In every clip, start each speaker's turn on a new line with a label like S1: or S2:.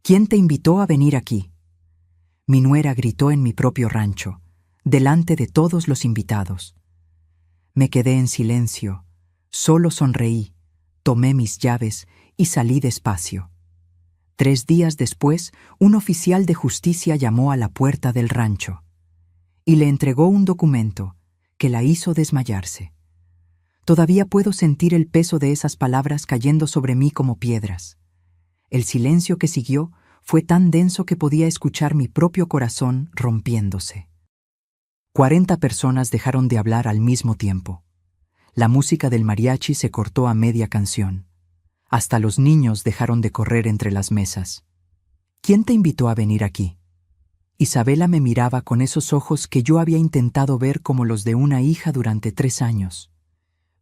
S1: ¿Quién te invitó a venir aquí? Mi nuera gritó en mi propio rancho, delante de todos los invitados. Me quedé en silencio, solo sonreí, tomé mis llaves y salí despacio. 3 días después, un oficial de justicia llamó a la puerta del rancho y le entregó un documento que la hizo desmayarse. Todavía puedo sentir el peso de esas palabras cayendo sobre mí como piedras. El silencio que siguió fue tan denso que podía escuchar mi propio corazón rompiéndose. 40 personas dejaron de hablar al mismo tiempo. La música del mariachi se cortó a media canción. Hasta los niños dejaron de correr entre las mesas. ¿Quién te invitó a venir aquí? Isabela me miraba con esos ojos que yo había intentado ver como los de una hija durante 3 años.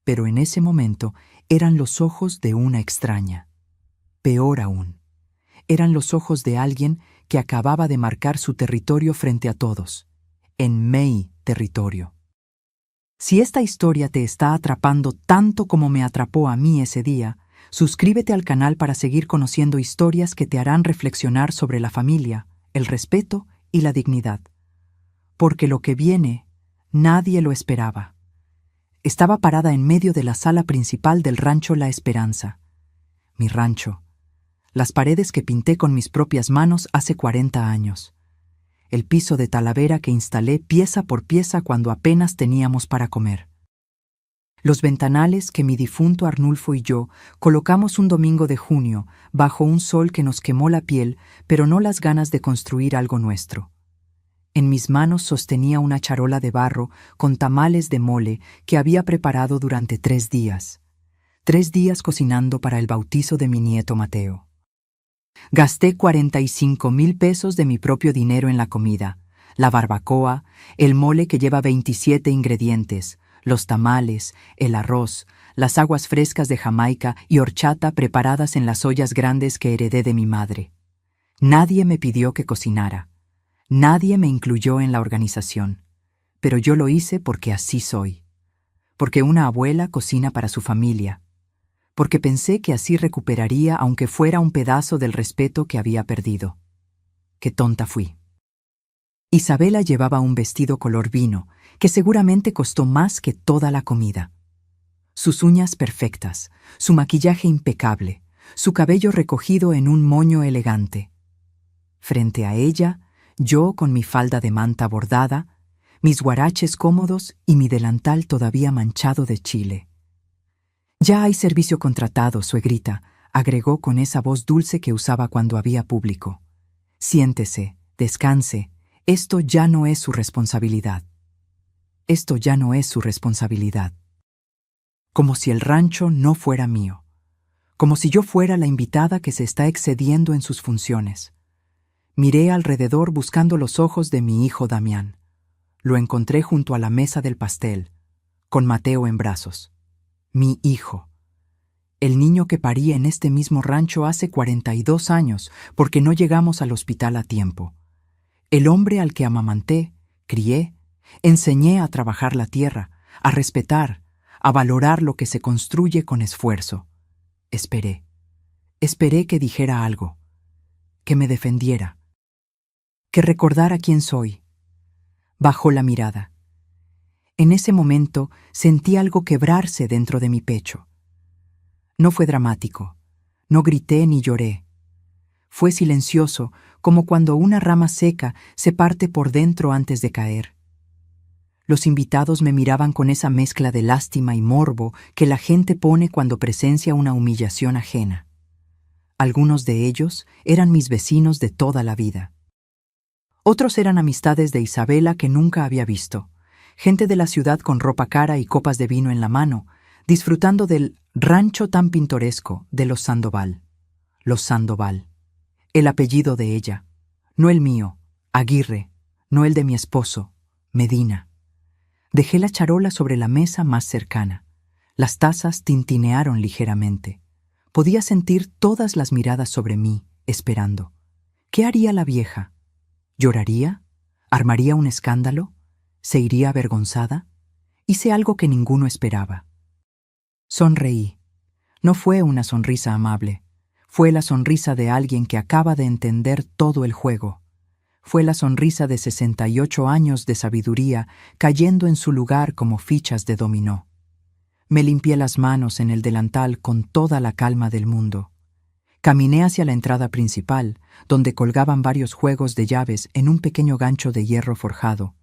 S1: Pero en ese momento eran los ojos de una extraña. Peor aún, eran los ojos de alguien que acababa de marcar su territorio frente a todos, en mi territorio. Si esta historia te está atrapando tanto como me atrapó a mí ese día, suscríbete al canal para seguir conociendo historias que te harán reflexionar sobre la familia, el respeto y la dignidad. Porque lo que viene, nadie lo esperaba. Estaba parada en medio de la sala principal del rancho La Esperanza. Mi rancho. Las paredes que pinté con mis propias manos hace 40 años. El piso de talavera que instalé pieza por pieza cuando apenas teníamos para comer. Los ventanales que mi difunto Arnulfo y yo colocamos un domingo de junio bajo un sol que nos quemó la piel, pero no las ganas de construir algo nuestro. En mis manos sostenía una charola de barro con tamales de mole que había preparado durante 3 días. 3 días cocinando para el bautizo de mi nieto Mateo. Gasté 45,000 pesos de mi propio dinero en la comida, la barbacoa, el mole que lleva 27 ingredientes, los tamales, el arroz, las aguas frescas de Jamaica y horchata preparadas en las ollas grandes que heredé de mi madre. Nadie me pidió que cocinara. Nadie me incluyó en la organización, pero yo lo hice porque así soy. Porque una abuela cocina para su familia. Porque pensé que así recuperaría aunque fuera un pedazo del respeto que había perdido. Qué tonta fui. Isabela llevaba un vestido color vino, que seguramente costó más que toda la comida. Sus uñas perfectas, su maquillaje impecable, su cabello recogido en un moño elegante. Frente a ella, yo con mi falda de manta bordada, mis guaraches cómodos y mi delantal todavía manchado de chile. «Ya hay servicio contratado, suegrita», agregó con esa voz dulce que usaba cuando había público. «Siéntese, descanse, esto ya no es su responsabilidad». Esto ya no es su responsabilidad. Como si el rancho no fuera mío. Como si yo fuera la invitada que se está excediendo en sus funciones. Miré alrededor buscando los ojos de mi hijo Damián. Lo encontré junto a la mesa del pastel, con Mateo en brazos. Mi hijo. El niño que parí en este mismo rancho hace 42 años porque no llegamos al hospital a tiempo. El hombre al que amamanté, crié, enseñé a trabajar la tierra, a respetar, a valorar lo que se construye con esfuerzo. Esperé. Esperé que dijera algo, que me defendiera, que recordara quién soy. Bajó la mirada. En ese momento sentí algo quebrarse dentro de mi pecho. No fue dramático, no grité ni lloré. Fue silencioso, como cuando una rama seca se parte por dentro antes de caer. Los invitados me miraban con esa mezcla de lástima y morbo que la gente pone cuando presencia una humillación ajena. Algunos de ellos eran mis vecinos de toda la vida. Otros eran amistades de Isabela que nunca había visto, gente de la ciudad con ropa cara y copas de vino en la mano, disfrutando del rancho tan pintoresco de los Sandoval. Los Sandoval. El apellido de ella, no el mío, Aguirre, no el de mi esposo, Medina. Dejé la charola sobre la mesa más cercana. Las tazas tintinearon ligeramente. Podía sentir todas las miradas sobre mí, esperando. ¿Qué haría la vieja? ¿Lloraría? ¿Armaría un escándalo? ¿Se iría avergonzada? Hice algo que ninguno esperaba. Sonreí. No fue una sonrisa amable. Fue la sonrisa de alguien que acaba de entender todo el juego. Fue la sonrisa de 68 años de sabiduría cayendo en su lugar como fichas de dominó. Me limpié las manos en el delantal con toda la calma del mundo. Caminé hacia la entrada principal, donde colgaban varios juegos de llaves en un pequeño gancho de hierro forjado.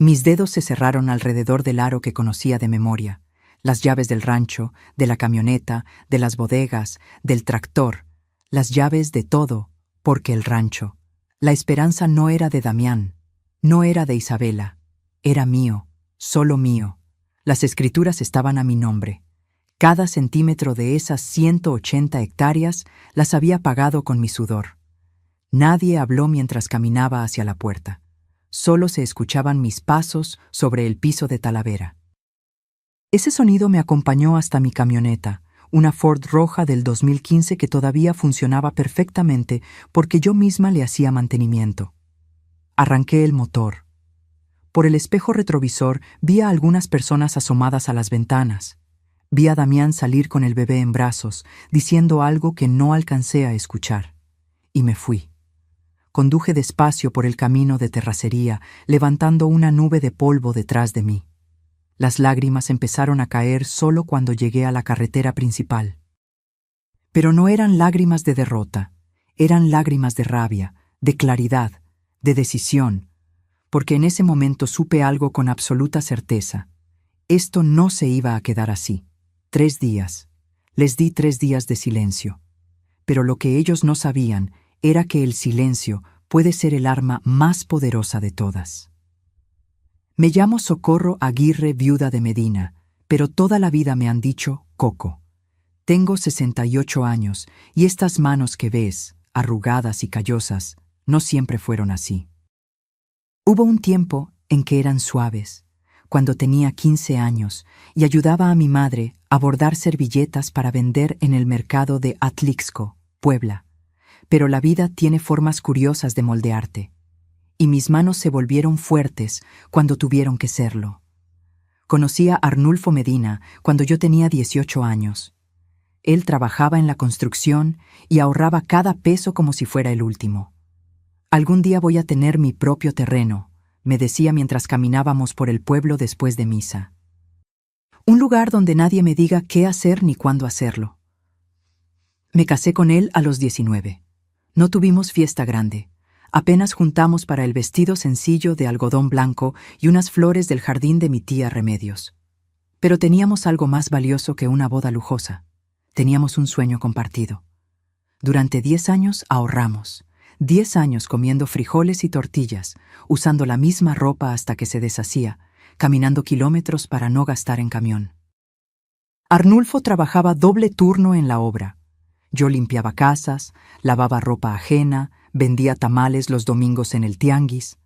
S1: Mis dedos se cerraron alrededor del aro que conocía de memoria, las llaves del rancho, de la camioneta, de las bodegas, del tractor, las llaves de todo, porque el rancho. La esperanza no era de Damián, no era de Isabela, era mío, solo mío. Las escrituras estaban a mi nombre. Cada centímetro de esas 180 hectáreas las había pagado con mi sudor. Nadie habló mientras caminaba hacia la puerta. Solo se escuchaban mis pasos sobre el piso de Talavera. Ese sonido me acompañó hasta mi camioneta, una Ford roja del 2015 que todavía funcionaba perfectamente porque yo misma le hacía mantenimiento. Arranqué el motor. Por el espejo retrovisor vi a algunas personas asomadas a las ventanas. Vi a Damián salir con el bebé en brazos, diciendo algo que no alcancé a escuchar. Y me fui. Conduje despacio por el camino de terracería, levantando una nube de polvo detrás de mí. Las lágrimas empezaron a caer solo cuando llegué a la carretera principal. Pero no eran lágrimas de derrota, eran lágrimas de rabia, de claridad, de decisión, porque en ese momento supe algo con absoluta certeza. Esto no se iba a quedar así. 3 días. Les di 3 días de silencio. Pero lo que ellos no sabían era que el silencio puede ser el arma más poderosa de todas. Me llamo Socorro Aguirre, viuda de Medina, pero toda la vida me han dicho Coco. Tengo 68 años y estas manos que ves, arrugadas y callosas, no siempre fueron así. Hubo un tiempo en que eran suaves, cuando tenía 15 años y ayudaba a mi madre a bordar servilletas para vender en el mercado de Atlixco, Puebla. Pero la vida tiene formas curiosas de moldearte, y mis manos se volvieron fuertes cuando tuvieron que serlo. Conocí a Arnulfo Medina cuando yo tenía 18 años. Él trabajaba en la construcción y ahorraba cada peso como si fuera el último. Algún día voy a tener mi propio terreno, me decía mientras caminábamos por el pueblo después de misa. Un lugar donde nadie me diga qué hacer ni cuándo hacerlo. Me casé con él a los 19. No tuvimos fiesta grande. Apenas juntamos para el vestido sencillo de algodón blanco y unas flores del jardín de mi tía Remedios. Pero teníamos algo más valioso que una boda lujosa. Teníamos un sueño compartido. Durante 10 años ahorramos. 10 años comiendo frijoles y tortillas, usando la misma ropa hasta que se deshacía, caminando kilómetros para no gastar en camión. Arnulfo trabajaba doble turno en la obra. Yo limpiaba casas, lavaba ropa ajena, vendía tamales los domingos en el tianguis.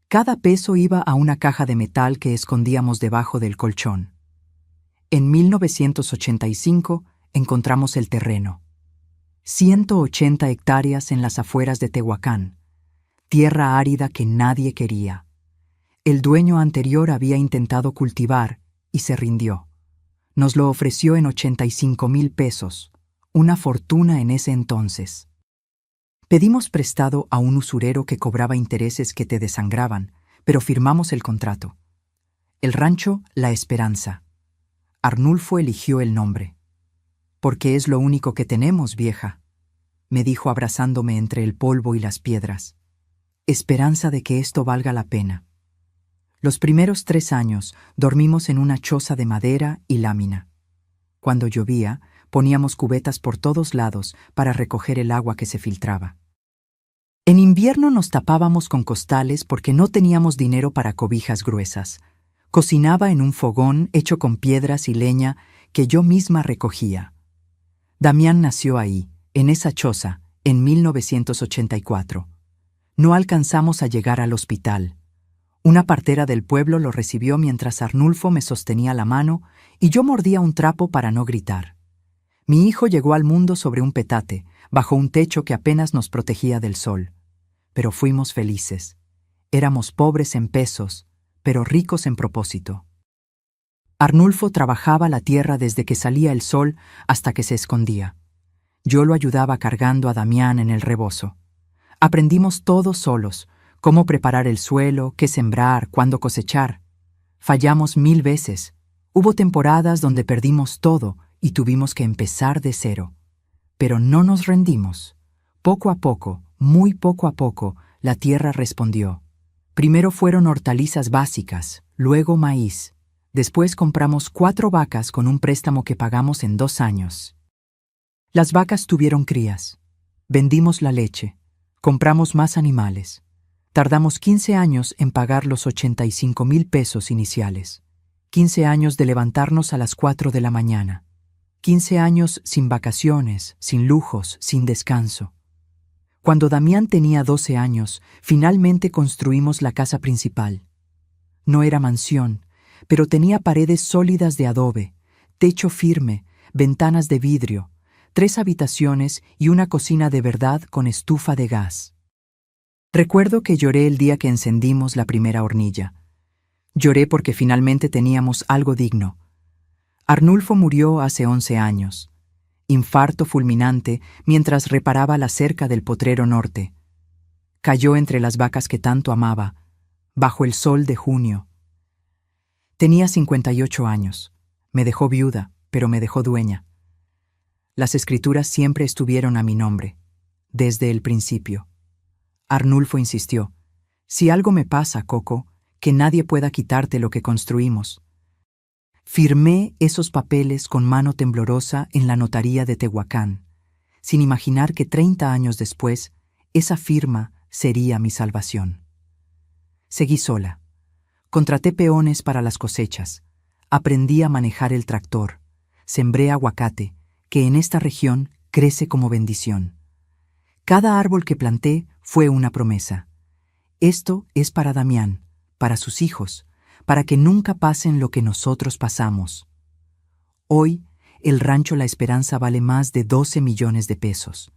S1: Cada peso iba a una caja de metal que escondíamos debajo del colchón. En 1985 encontramos el terreno. 180 hectáreas en las afueras de Tehuacán, tierra árida que nadie quería. El dueño anterior había intentado cultivar y se rindió. Nos lo ofreció en 85,000 pesos, una fortuna en ese entonces. Pedimos prestado a un usurero que cobraba intereses que te desangraban, pero firmamos el contrato. El rancho La Esperanza. Arnulfo eligió el nombre. «Porque es lo único que tenemos, vieja», me dijo abrazándome entre el polvo y las piedras. Esperanza de que esto valga la pena. Los primeros 3 años dormimos en una choza de madera y lámina. Cuando llovía, poníamos cubetas por todos lados para recoger el agua que se filtraba. En invierno nos tapábamos con costales porque no teníamos dinero para cobijas gruesas. Cocinaba en un fogón hecho con piedras y leña que yo misma recogía. Damián nació ahí, en esa choza, en 1984. No alcanzamos a llegar al hospital. Una partera del pueblo lo recibió mientras Arnulfo me sostenía la mano y yo mordía un trapo para no gritar. Mi hijo llegó al mundo sobre un petate, bajo un techo que apenas nos protegía del sol. Pero fuimos felices. Éramos pobres en pesos, pero ricos en propósito. Arnulfo trabajaba la tierra desde que salía el sol hasta que se escondía. Yo lo ayudaba cargando a Damián en el rebozo. Aprendimos todos solos, cómo preparar el suelo, qué sembrar, cuándo cosechar. Fallamos 1000 veces. Hubo temporadas donde perdimos todo y tuvimos que empezar de cero. Pero no nos rendimos. Poco a poco, muy poco a poco, la tierra respondió. Primero fueron hortalizas básicas, luego maíz. Después compramos 4 vacas con un préstamo que pagamos en 2 años. Las vacas tuvieron crías. Vendimos la leche. Compramos más animales. Tardamos 15 años en pagar los 85,000 pesos iniciales. 15 años de levantarnos a las 4 de la mañana. 15 años sin vacaciones, sin lujos, sin descanso. Cuando Damián tenía 12 años, finalmente construimos la casa principal. No era mansión, pero tenía paredes sólidas de adobe, techo firme, ventanas de vidrio, 3 habitaciones y una cocina de verdad con estufa de gas. Recuerdo que lloré el día que encendimos la primera hornilla. Lloré porque finalmente teníamos algo digno. Arnulfo murió hace 11 años. Infarto fulminante mientras reparaba la cerca del potrero norte. Cayó entre las vacas que tanto amaba, bajo el sol de junio. Tenía 58 años. Me dejó viuda, pero me dejó dueña. Las escrituras siempre estuvieron a mi nombre, desde el principio. Arnulfo insistió: si algo me pasa, Coco, que nadie pueda quitarte lo que construimos. Firmé esos papeles con mano temblorosa en la notaría de Tehuacán, sin imaginar que 30 años después, esa firma sería mi salvación. Seguí sola. Contraté peones para las cosechas. Aprendí a manejar el tractor. Sembré aguacate, que en esta región crece como bendición. Cada árbol que planté fue una promesa. Esto es para Damián, para sus hijos, para que nunca pasen lo que nosotros pasamos. Hoy, el rancho La Esperanza vale más de 12 millones de pesos.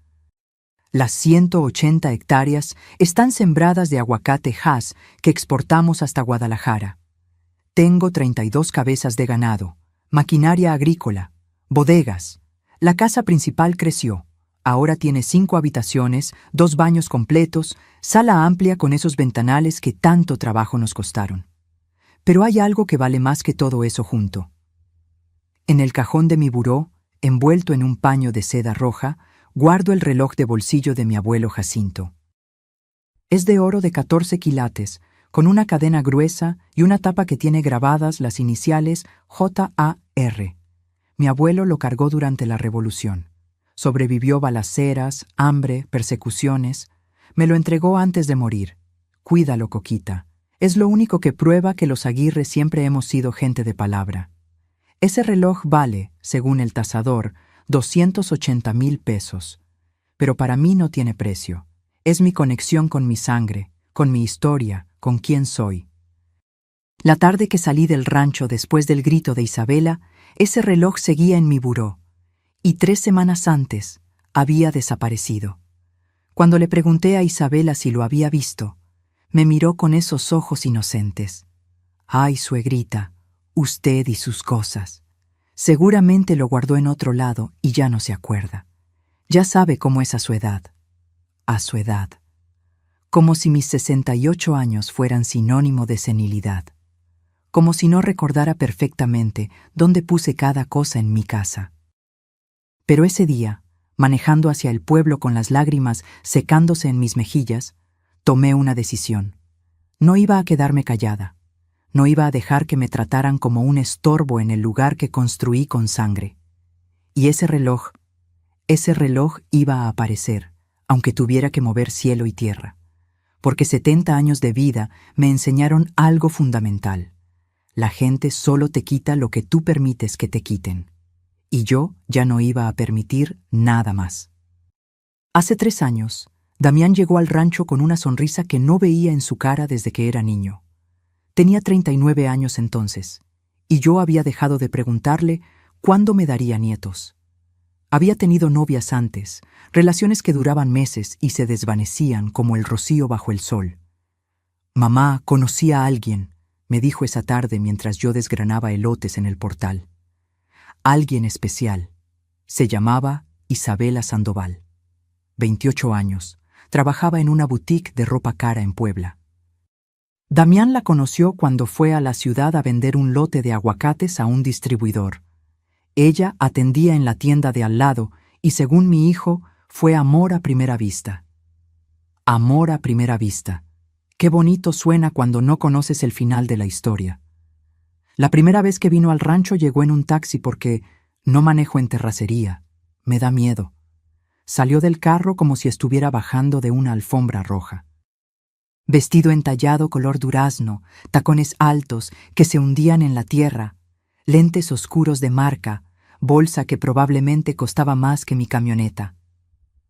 S1: Las 180 hectáreas están sembradas de aguacate Hass que exportamos hasta Guadalajara. Tengo 32 cabezas de ganado, maquinaria agrícola, bodegas. La casa principal creció. Ahora tiene 5 habitaciones, 2 baños completos, sala amplia con esos ventanales que tanto trabajo nos costaron. Pero hay algo que vale más que todo eso junto. En el cajón de mi buró, envuelto en un paño de seda roja, guardo el reloj de bolsillo de mi abuelo Jacinto. Es de oro de 14 quilates, con una cadena gruesa y una tapa que tiene grabadas las iniciales JAR. Mi abuelo lo cargó durante la Revolución. Sobrevivió balaceras, hambre, persecuciones. Me lo entregó antes de morir. Cuídalo, Coquita. Es lo único que prueba que los Aguirre siempre hemos sido gente de palabra. Ese reloj vale, según el tasador, 280,000 pesos. Pero para mí no tiene precio. Es mi conexión con mi sangre, con mi historia, con quién soy. La tarde que salí del rancho después del grito de Isabela, ese reloj seguía en mi buró. Y 3 semanas antes había desaparecido. Cuando le pregunté a Isabela si lo había visto, me miró con esos ojos inocentes. Ay, suegrita, usted y sus cosas. Seguramente lo guardó en otro lado y ya no se acuerda. Ya sabe cómo es a su edad. A su edad. Como si mis 68 años fueran sinónimo de senilidad. Como si no recordara perfectamente dónde puse cada cosa en mi casa. Pero ese día, manejando hacia el pueblo con las lágrimas secándose en mis mejillas, tomé una decisión. No iba a quedarme callada. No iba a dejar que me trataran como un estorbo en el lugar que construí con sangre. Y ese reloj iba a aparecer, aunque tuviera que mover cielo y tierra. Porque 70 años de vida me enseñaron algo fundamental. La gente solo te quita lo que tú permites que te quiten. Y yo ya no iba a permitir nada más. Hace 3 años, Damián llegó al rancho con una sonrisa que no veía en su cara desde que era niño. Tenía 39 años entonces, y yo había dejado de preguntarle cuándo me daría nietos. Había tenido novias antes, relaciones que duraban meses y se desvanecían como el rocío bajo el sol. «Mamá, conocí a alguien», me dijo esa tarde mientras yo desgranaba elotes en el portal. Alguien especial. Se llamaba Isabela Sandoval. 28 años. Trabajaba en una boutique de ropa cara en Puebla. Damián la conoció cuando fue a la ciudad a vender un lote de aguacates a un distribuidor. Ella atendía en la tienda de al lado y, según mi hijo, fue amor a primera vista. Amor a primera vista. Qué bonito suena cuando no conoces el final de la historia. La primera vez que vino al rancho llegó en un taxi porque no manejo en terracería. Me da miedo. Salió del carro como si estuviera bajando de una alfombra roja. Vestido entallado color durazno, tacones altos que se hundían en la tierra, lentes oscuros de marca, bolsa que probablemente costaba más que mi camioneta.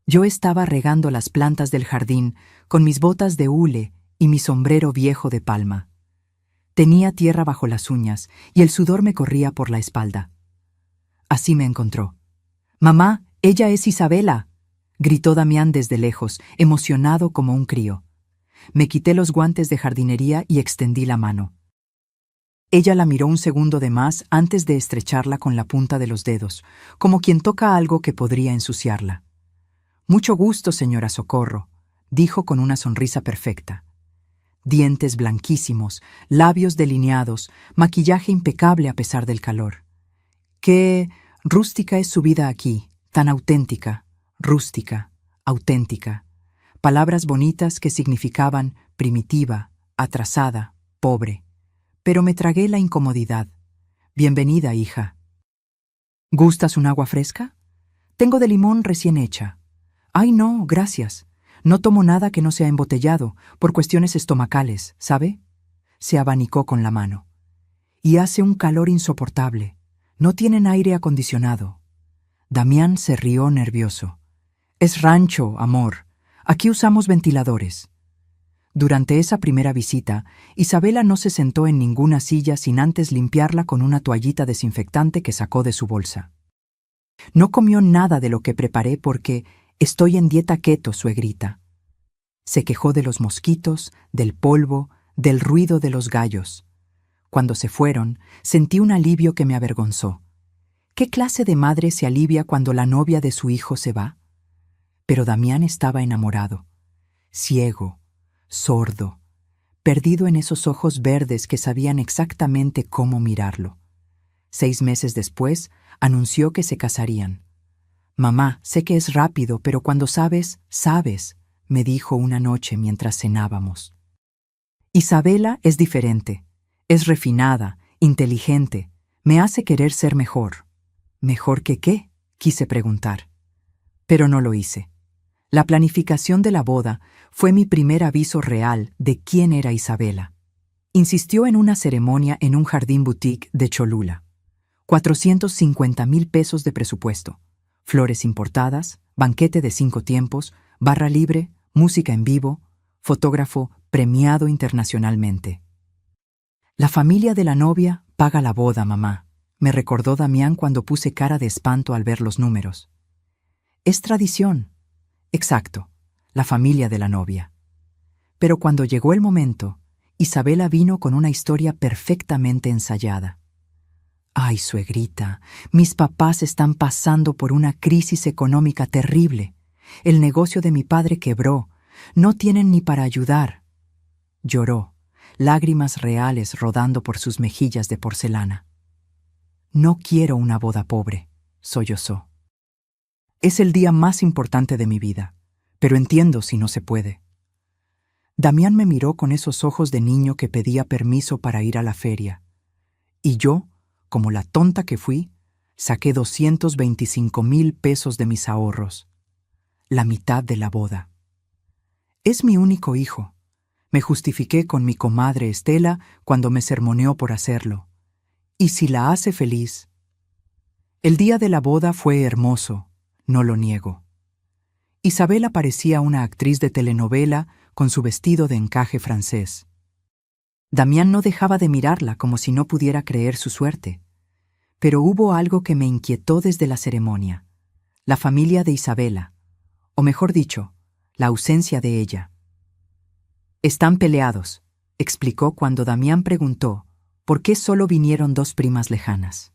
S1: Yo estaba regando las plantas del jardín con mis botas de hule y mi sombrero viejo de palma. Tenía tierra bajo las uñas y el sudor me corría por la espalda. Así me encontró. «Mamá, ella es Isabela», gritó Damián desde lejos, emocionado como un crío. Me quité los guantes de jardinería y extendí la mano. Ella la miró un segundo de más antes de estrecharla con la punta de los dedos, como quien toca algo que podría ensuciarla. «Mucho gusto, señora Socorro», dijo con una sonrisa perfecta. Dientes blanquísimos, labios delineados, maquillaje impecable a pesar del calor. Qué rústica es su vida aquí, tan auténtica, rústica, auténtica. Palabras bonitas que significaban primitiva, atrasada, pobre. Pero me tragué la incomodidad. «Bienvenida, hija». «¿Gustas un agua fresca? Tengo de limón recién hecha». «Ay, no, gracias. No tomo nada que no sea embotellado, por cuestiones estomacales, ¿sabe?». Se abanicó con la mano. «Y hace un calor insoportable. No tienen aire acondicionado». Damián se rió nervioso. «Es rancho, amor. Aquí usamos ventiladores». Durante esa primera visita, Isabela no se sentó en ninguna silla sin antes limpiarla con una toallita desinfectante que sacó de su bolsa. No comió nada de lo que preparé porque «estoy en dieta keto, suegrita». Se quejó de los mosquitos, del polvo, del ruido de los gallos. Cuando se fueron, sentí un alivio que me avergonzó. ¿Qué clase de madre se alivia cuando la novia de su hijo se va? Pero Damián estaba enamorado, ciego, sordo, perdido en esos ojos verdes que sabían exactamente cómo mirarlo. 6 meses después, anunció que se casarían. «Mamá, sé que es rápido, pero cuando sabes, sabes», me dijo una noche mientras cenábamos. Isabela es diferente, es refinada, inteligente, me hace querer ser mejor. ¿Mejor que qué?, quise preguntar. Pero no lo hice. La planificación de la boda fue mi primer aviso real de quién era Isabela. Insistió en una ceremonia en un jardín boutique de Cholula. 450,000 pesos de presupuesto. Flores importadas, banquete de 5 tiempos, barra libre, música en vivo, fotógrafo premiado internacionalmente. «La familia de la novia paga la boda, mamá», me recordó Damián cuando puse cara de espanto al ver los números. «Es tradición». Exacto, la familia de la novia. Pero cuando llegó el momento, Isabela vino con una historia perfectamente ensayada. «Ay, suegrita, mis papás están pasando por una crisis económica terrible. El negocio de mi padre quebró. No tienen ni para ayudar». Lloró, lágrimas reales rodando por sus mejillas de porcelana. «No quiero una boda pobre», sollozó. «Es el día más importante de mi vida, pero entiendo si no se puede». Damián me miró con esos ojos de niño que pedía permiso para ir a la feria. Y yo, como la tonta que fui, saqué 225,000 pesos de mis ahorros. La mitad de la boda. «Es mi único hijo», me justifiqué con mi comadre Estela cuando me sermoneó por hacerlo. «Y si la hace feliz». El día de la boda fue hermoso, no lo niego. Isabela parecía una actriz de telenovela con su vestido de encaje francés. Damián no dejaba de mirarla como si no pudiera creer su suerte. Pero hubo algo que me inquietó desde la ceremonia: la familia de Isabela, o mejor dicho, la ausencia de ella. «Están peleados», explicó cuando Damián preguntó por qué solo vinieron 2 primas lejanas.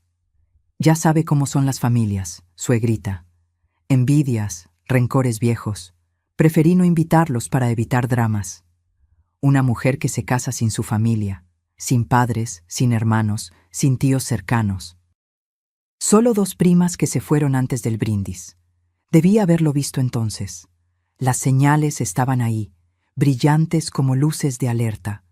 S1: «Ya sabe cómo son las familias, suegrita. Envidias, rencores viejos. Preferí no invitarlos para evitar dramas. Una mujer que se casa sin su familia, sin padres, sin hermanos, sin tíos cercanos. Solo 2 primas que se fueron antes del brindis. Debí haberlo visto entonces. Las señales estaban ahí, brillantes como luces de alerta.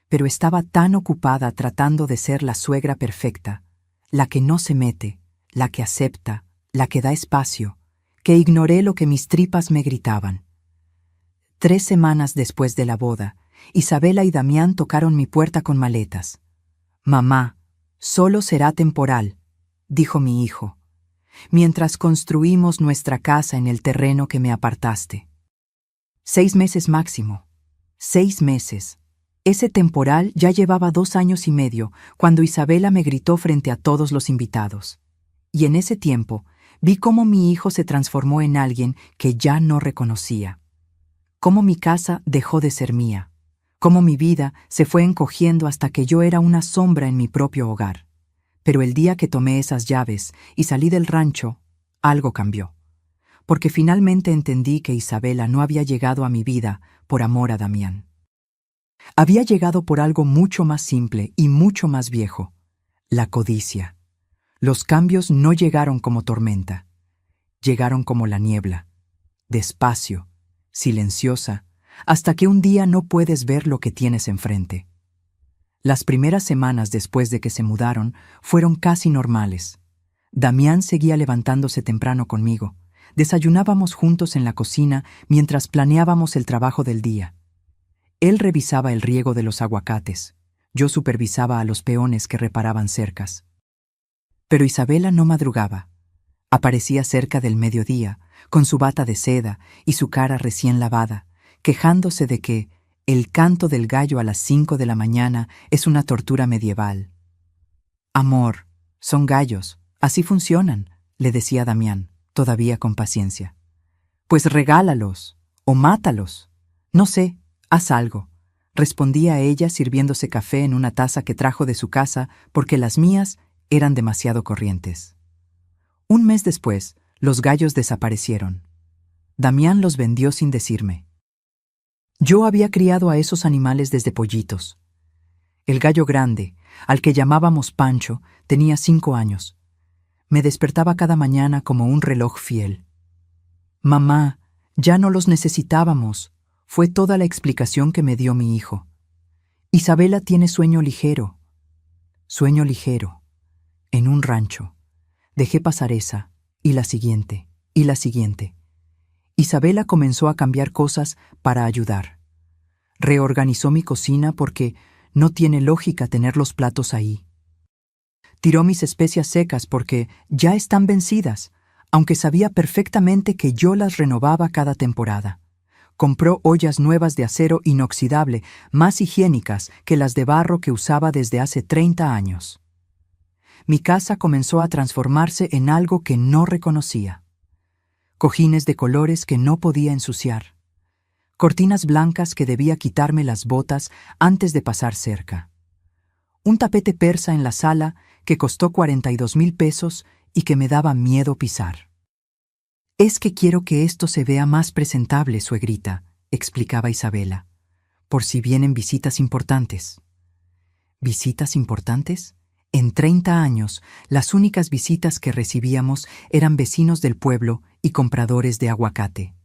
S1: Pero estaba tan ocupada tratando de ser la suegra perfecta, la que no se mete, la que acepta, la que da espacio, que ignoré lo que mis tripas me gritaban. 3 semanas después de la boda, Isabela y Damián tocaron mi puerta con maletas. «Mamá, solo será temporal», dijo mi hijo, «mientras construimos nuestra casa en el terreno que me apartaste». 6 meses máximo. 6 meses. Ese temporal ya llevaba 2 años y medio cuando Isabela me gritó frente a todos los invitados. Y en ese tiempo vi cómo mi hijo se transformó en alguien que ya no reconocía. Cómo mi casa dejó de ser mía. Cómo mi vida se fue encogiendo hasta que yo era una sombra en mi propio hogar. Pero el día que tomé esas llaves y salí del rancho, algo cambió. Porque finalmente entendí que Isabela no había llegado a mi vida por amor a Damián. Había llegado por algo mucho más simple y mucho más viejo: la codicia. Los cambios no llegaron como tormenta. Llegaron como la niebla, despacio, silenciosa, hasta que un día no puedes ver lo que tienes enfrente. Las primeras semanas después de que se mudaron fueron casi normales. Damián seguía levantándose temprano conmigo. Desayunábamos juntos en la cocina mientras planeábamos el trabajo del día. Él revisaba el riego de los aguacates. Yo supervisaba a los peones que reparaban cercas. Pero Isabela no madrugaba. Aparecía cerca del mediodía, con su bata de seda y su cara recién lavada, quejándose de que el canto del gallo a las 5 de la mañana es una tortura medieval. «Amor, son gallos, así funcionan», le decía Damián, todavía con paciencia. «Pues regálalos, o mátalos. No sé, haz algo», respondía ella sirviéndose café en una taza que trajo de su casa porque las mías eran demasiado corrientes. Un mes después, los gallos desaparecieron. Damián los vendió sin decirme. Yo había criado a esos animales desde pollitos. El gallo grande, al que llamábamos Pancho, tenía 5 años. Me despertaba cada mañana como un reloj fiel. «Mamá, ya no los necesitábamos», fue toda la explicación que me dio mi hijo. «Isabela tiene sueño ligero». Sueño ligero. En un rancho. Dejé pasar esa, y la siguiente, y la siguiente. Isabela comenzó a cambiar cosas para ayudar. Reorganizó mi cocina porque no tiene lógica tener los platos ahí. Tiró mis especias secas porque ya están vencidas, aunque sabía perfectamente que yo las renovaba cada temporada. Compró ollas nuevas de acero inoxidable, más higiénicas que las de barro que usaba desde hace 30 años. Mi casa comenzó a transformarse en algo que no reconocía. Cojines de colores que no podía ensuciar. Cortinas blancas que debía quitarme las botas antes de pasar cerca. Un tapete persa en la sala que costó 42,000 pesos y que me daba miedo pisar. «Es que quiero que esto se vea más presentable, suegrita», explicaba Isabela, «por si vienen visitas importantes». ¿Visitas importantes? En 30 años, las únicas visitas que recibíamos eran vecinos del pueblo y compradores de aguacate.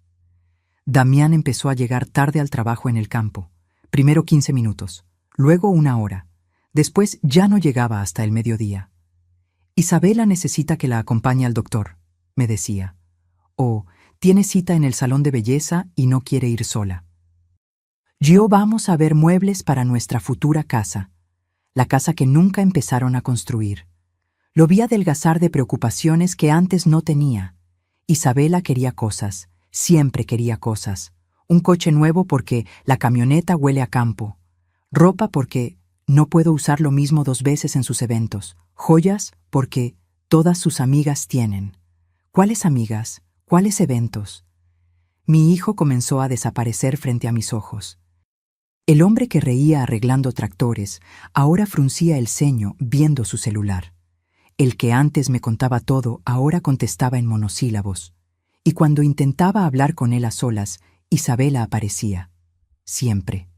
S1: Damián empezó a llegar tarde al trabajo en el campo. Primero 15 minutos, luego 1 hora. Después ya no llegaba hasta el mediodía. «Isabela necesita que la acompañe al doctor», me decía. O «tiene cita en el salón de belleza y no quiere ir sola». «Yo vamos a ver muebles para nuestra futura casa», la casa que nunca empezaron a construir. Lo vi adelgazar de preocupaciones que antes no tenía. Isabela quería cosas, siempre quería cosas. Un coche nuevo porque la camioneta huele a campo. Ropa porque no puedo usar lo mismo 2 veces en sus eventos. Joyas porque todas sus amigas tienen. ¿Cuáles amigas? ¿Cuáles eventos? Mi hijo comenzó a desaparecer frente a mis ojos. El hombre que reía arreglando tractores ahora fruncía el ceño viendo su celular. El que antes me contaba todo ahora contestaba en monosílabos. y cuando intentaba hablar con él a solas, Isabela aparecía. Siempre.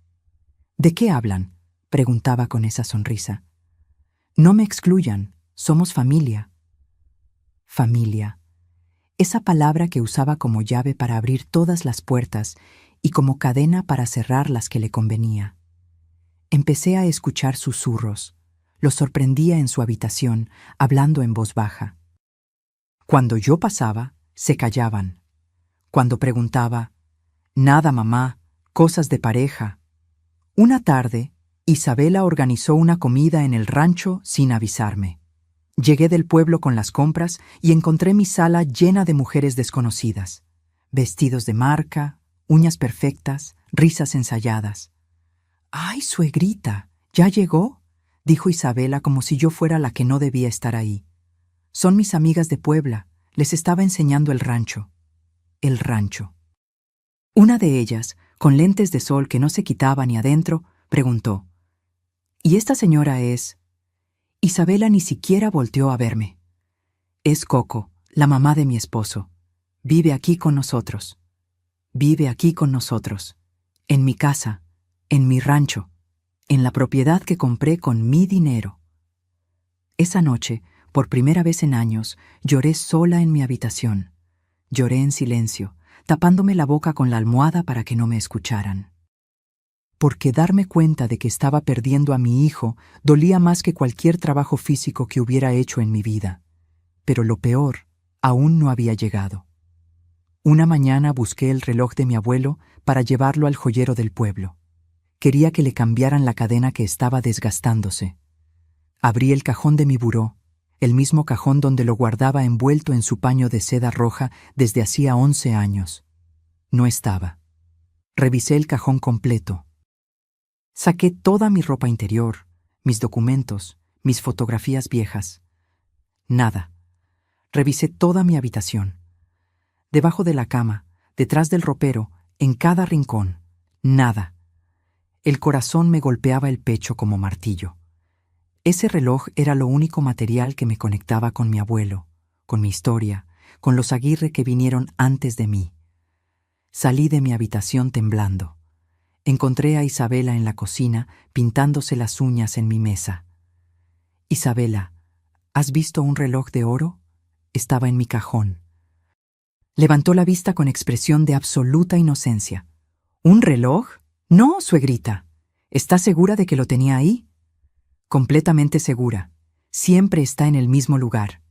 S1: ¿De qué hablan?, preguntaba con esa sonrisa. No me excluyan, somos familia. Familia. Esa palabra que usaba como llave para abrir todas las puertas y como cadena para cerrar las que le convenía. Empecé a escuchar susurros. Los sorprendía en su habitación, hablando en voz baja. Cuando yo pasaba, se callaban. Cuando preguntaba, «Nada, mamá, cosas de pareja». Una tarde, Isabela organizó una comida en el rancho sin avisarme. Llegué del pueblo con las compras y encontré mi sala llena de mujeres desconocidas. Vestidos de marca, uñas perfectas, risas ensayadas. «¡Ay, suegrita! ¿Ya llegó?», dijo Isabela como si yo fuera la que no debía estar ahí. «Son mis amigas de Puebla. Les estaba enseñando el rancho». El rancho. Una de ellas, con lentes de sol que no se quitaba ni adentro, preguntó, «¿Y esta señora es...?» Isabela ni siquiera volteó a verme. «Es Coco, la mamá de mi esposo. Vive aquí con nosotros. Vive aquí con nosotros. En mi casa, en mi rancho, en la propiedad que compré con mi dinero». Esa noche, por primera vez en años, lloré sola en mi habitación. Lloré en silencio, tapándome la boca con la almohada para que no me escucharan. Porque darme cuenta de que estaba perdiendo a mi hijo dolía más que cualquier trabajo físico que hubiera hecho en mi vida. Pero lo peor aún no había llegado. Una mañana busqué el reloj de mi abuelo para llevarlo al joyero del pueblo. Quería que le cambiaran la cadena que estaba desgastándose. Abrí el cajón de mi buró, el mismo cajón donde lo guardaba envuelto en su paño de seda roja desde hacía 11 años. No estaba. Revisé el cajón completo. Saqué toda mi ropa interior, mis documentos, mis fotografías viejas. Nada. Revisé toda mi habitación. Debajo de la cama, detrás del ropero, en cada rincón. Nada. El corazón me golpeaba el pecho como martillo. Ese reloj era lo único material que me conectaba con mi abuelo, con mi historia, con los Aguirre que vinieron antes de mí. Salí de mi habitación temblando. Encontré a Isabela en la cocina, pintándose las uñas en mi mesa. «Isabela, ¿has visto un reloj de oro?», estaba en mi cajón. Levantó la vista con expresión de absoluta inocencia. «¿Un reloj? No, suegrita. ¿Estás segura de que lo tenía ahí?». «Completamente segura. Siempre está en el mismo lugar».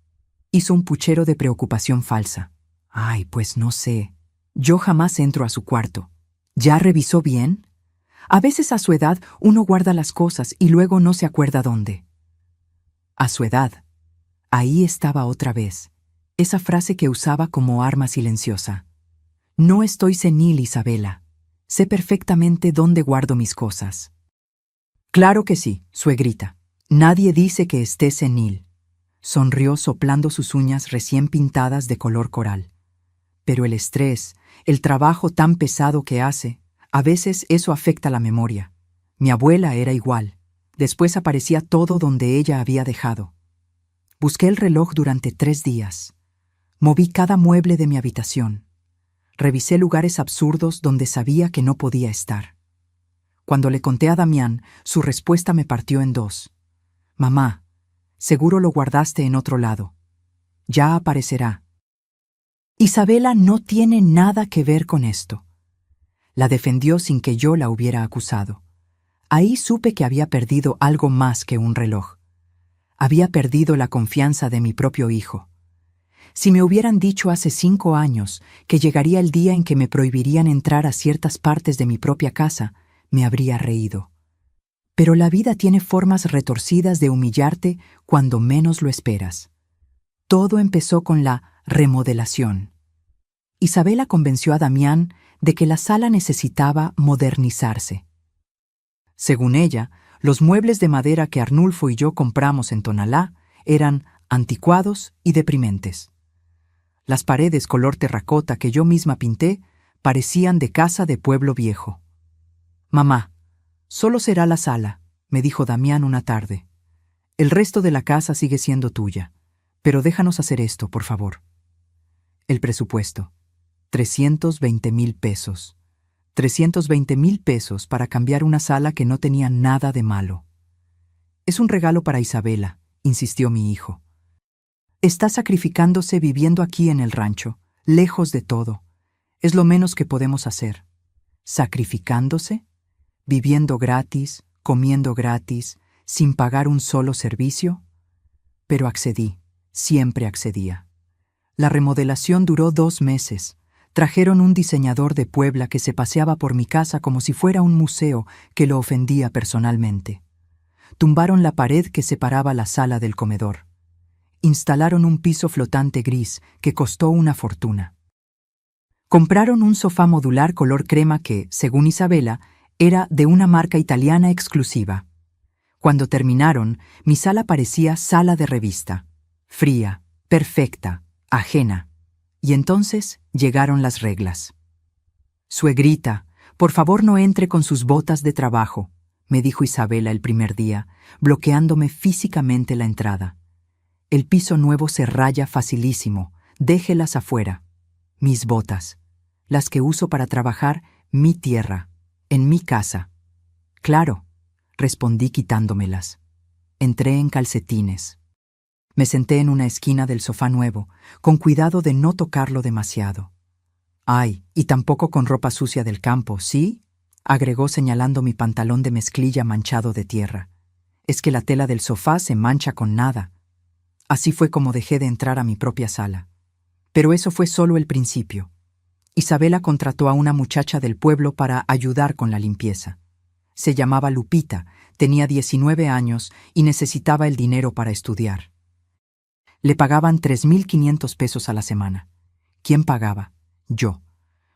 S1: Hizo un puchero de preocupación falsa. «Ay, pues no sé. Yo jamás entro a su cuarto». «¿Ya revisó bien?». «A veces a su edad uno guarda las cosas y luego no se acuerda dónde». A su edad. Ahí estaba otra vez, esa frase que usaba como arma silenciosa. «No estoy senil, Isabela. Sé perfectamente dónde guardo mis cosas». «Claro que sí, suegrita. Nadie dice que esté senil». Sonrió soplando sus uñas recién pintadas de color coral. «Pero el estrés, el trabajo tan pesado que hace, a veces eso afecta la memoria. Mi abuela era igual. Después aparecía todo donde ella había dejado». Busqué el reloj durante 3 días. Moví cada mueble de mi habitación. Revisé lugares absurdos donde sabía que no podía estar. Cuando le conté a Damián, su respuesta me partió en 2. «Mamá, seguro lo guardaste en otro lado. Ya aparecerá». Isabela no tiene nada que ver con esto. La defendió sin que yo la hubiera acusado. Ahí supe que había perdido algo más que un reloj. Había perdido la confianza de mi propio hijo. Si me hubieran dicho hace 5 años que llegaría el día en que me prohibirían entrar a ciertas partes de mi propia casa, me habría reído. Pero la vida tiene formas retorcidas de humillarte cuando menos lo esperas. Todo empezó con la remodelación. Isabela convenció a Damián de que la sala necesitaba modernizarse. Según ella, los muebles de madera que Arnulfo y yo compramos en Tonalá eran anticuados y deprimentes. Las paredes color terracota que yo misma pinté parecían de casa de pueblo viejo. «Mamá, solo será la sala», me dijo Damián una tarde. «El resto de la casa sigue siendo tuya, pero déjanos hacer esto, por favor». El presupuesto. $320,000. 320,000 pesos para cambiar una sala que no tenía nada de malo. Es un regalo para Isabela, insistió mi hijo. Está sacrificándose viviendo aquí en el rancho, lejos de todo. Es lo menos que podemos hacer. ¿Sacrificándose? ¿Viviendo gratis, comiendo gratis, sin pagar un solo servicio? Pero accedí, siempre accedía. La remodelación duró 2 meses. Trajeron un diseñador de Puebla que se paseaba por mi casa como si fuera un museo que lo ofendía personalmente. Tumbaron la pared que separaba la sala del comedor. Instalaron un piso flotante gris que costó una fortuna. Compraron un sofá modular color crema que, según Isabela, era de una marca italiana exclusiva. Cuando terminaron, mi sala parecía sala de revista. Fría, perfecta, ajena. Y entonces llegaron las reglas. «Suegrita, por favor no entre con sus botas de trabajo», me dijo Isabela el primer día, bloqueándome físicamente la entrada. «El piso nuevo se raya facilísimo, déjelas afuera. Mis botas, las que uso para trabajar mi tierra, en mi casa». «Claro», respondí quitándomelas. Entré en calcetines. Me senté en una esquina del sofá nuevo, con cuidado de no tocarlo demasiado. «Ay, y tampoco con ropa sucia del campo, ¿sí?», agregó señalando mi pantalón de mezclilla manchado de tierra. «Es que la tela del sofá se mancha con nada». Así fue como dejé de entrar a mi propia sala. Pero eso fue solo el principio. Isabela contrató a una muchacha del pueblo para ayudar con la limpieza. Se llamaba Lupita, tenía 19 años y necesitaba el dinero para estudiar. Le pagaban 3,500 pesos a la semana. ¿Quién pagaba? Yo.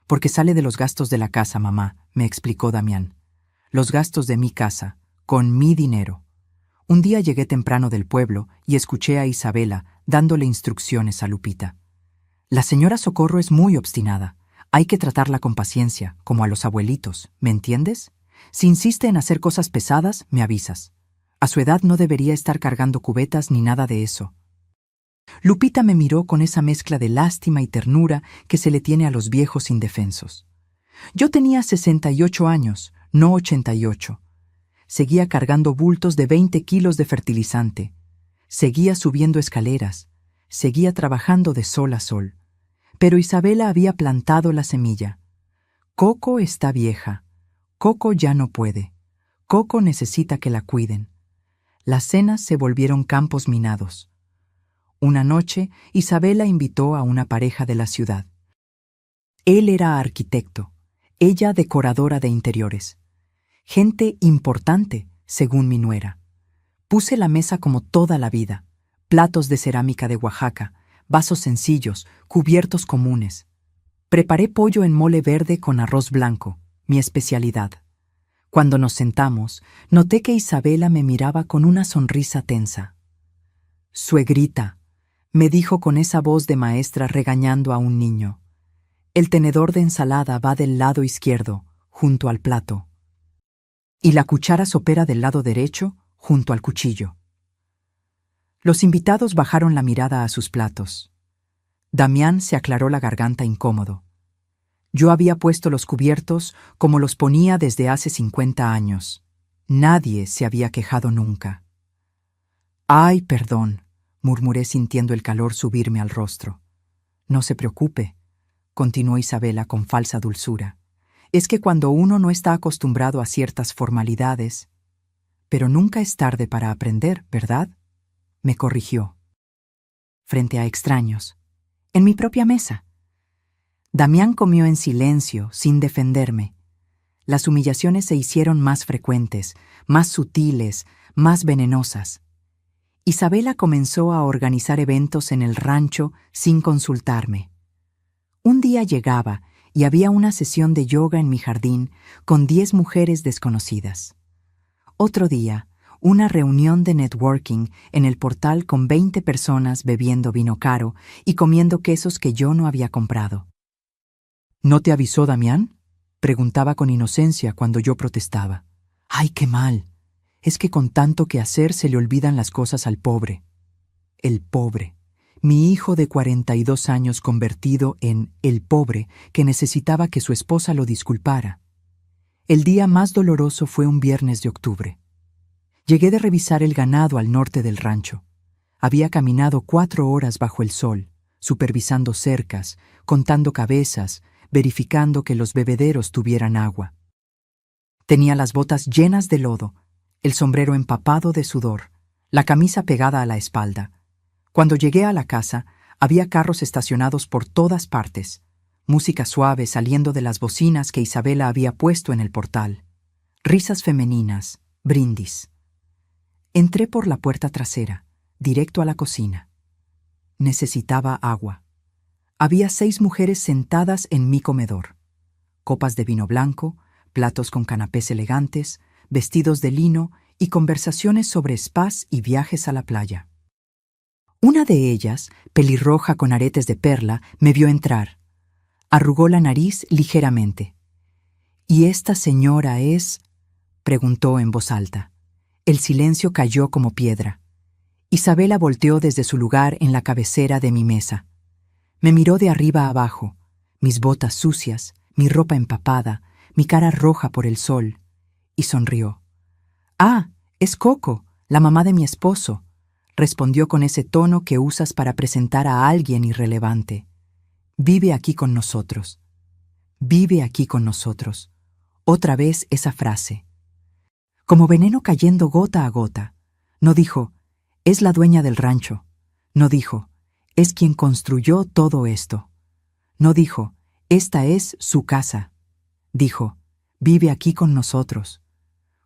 S1: Porque sale de los gastos de la casa, mamá, me explicó Damián. Los gastos de mi casa, con mi dinero. Un día llegué temprano del pueblo y escuché a Isabela dándole instrucciones a Lupita. La señora Socorro es muy obstinada. Hay que tratarla con paciencia, como a los abuelitos, ¿me entiendes? Si insiste en hacer cosas pesadas, me avisas. A su edad no debería estar cargando cubetas ni nada de eso. Lupita me miró con esa mezcla de lástima y ternura que se le tiene a los viejos indefensos. Yo tenía 68 años, no 88. Seguía cargando bultos de 20 kilos de fertilizante. Seguía subiendo escaleras. Seguía trabajando de sol a sol. Pero Isabela había plantado la semilla. Coco está vieja. Coco ya no puede. Coco necesita que la cuiden. Las cenas se volvieron campos minados. Una noche, Isabela invitó a una pareja de la ciudad. Él era arquitecto, ella decoradora de interiores. Gente importante, según mi nuera. Puse la mesa como toda la vida. Platos de cerámica de Oaxaca, vasos sencillos, cubiertos comunes. Preparé pollo en mole verde con arroz blanco, mi especialidad. Cuando nos sentamos, noté que Isabela me miraba con una sonrisa tensa. «Suegrita», me dijo con esa voz de maestra regañando a un niño. «El tenedor de ensalada va del lado izquierdo, junto al plato. Y la cuchara sopera del lado derecho, junto al cuchillo». Los invitados bajaron la mirada a sus platos. Damián se aclaró la garganta incómodo. Yo había puesto los cubiertos como los ponía desde hace 50 años. Nadie se había quejado nunca. «Ay, perdón», murmuré sintiendo el calor subirme al rostro. «No se preocupe», continuó Isabela con falsa dulzura. «Es que cuando uno no está acostumbrado a ciertas formalidades... Pero nunca es tarde para aprender, ¿verdad?», me corrigió. Frente a extraños, en mi propia mesa. Damián comió en silencio, sin defenderme. Las humillaciones se hicieron más frecuentes, más sutiles, más venenosas. Isabela comenzó a organizar eventos en el rancho sin consultarme. Un día llegaba y había una sesión de yoga en mi jardín con 10 mujeres desconocidas. Otro día, una reunión de networking en el portal con 20 personas bebiendo vino caro y comiendo quesos que yo no había comprado. «¿No te avisó Damián?», preguntaba con inocencia cuando yo protestaba. «¡Ay, qué mal! Es que con tanto que hacer se le olvidan las cosas al pobre». El pobre. Mi hijo de 42 años convertido en el pobre que necesitaba que su esposa lo disculpara. El día más doloroso fue un viernes de octubre. Llegué de revisar el ganado al norte del rancho. Había caminado 4 horas bajo el sol, supervisando cercas, contando cabezas, verificando que los bebederos tuvieran agua. Tenía las botas llenas de lodo, el sombrero empapado de sudor, la camisa pegada a la espalda. Cuando llegué a la casa, había carros estacionados por todas partes, música suave saliendo de las bocinas que Isabela había puesto en el portal, risas femeninas, brindis. Entré por la puerta trasera, directo a la cocina. Necesitaba agua. Había 6 mujeres sentadas en mi comedor. Copas de vino blanco, platos con canapés elegantes, vestidos de lino y conversaciones sobre spas y viajes a la playa. Una de ellas, pelirroja con aretes de perla, me vio entrar. Arrugó la nariz ligeramente. «¿Y esta señora es?», preguntó en voz alta. El silencio cayó como piedra. Isabela volteó desde su lugar en la cabecera de mi mesa. Me miró de arriba a abajo, mis botas sucias, mi ropa empapada, mi cara roja por el sol, y sonrió. «Ah, es Coco, la mamá de mi esposo», respondió con ese tono que usas para presentar a alguien irrelevante. «Vive aquí con nosotros. Vive aquí con nosotros». Otra vez esa frase. Como veneno cayendo gota a gota. No dijo, «Es la dueña del rancho». No dijo, «Es quien construyó todo esto». No dijo, «Esta es su casa». Dijo, «Vive aquí con nosotros».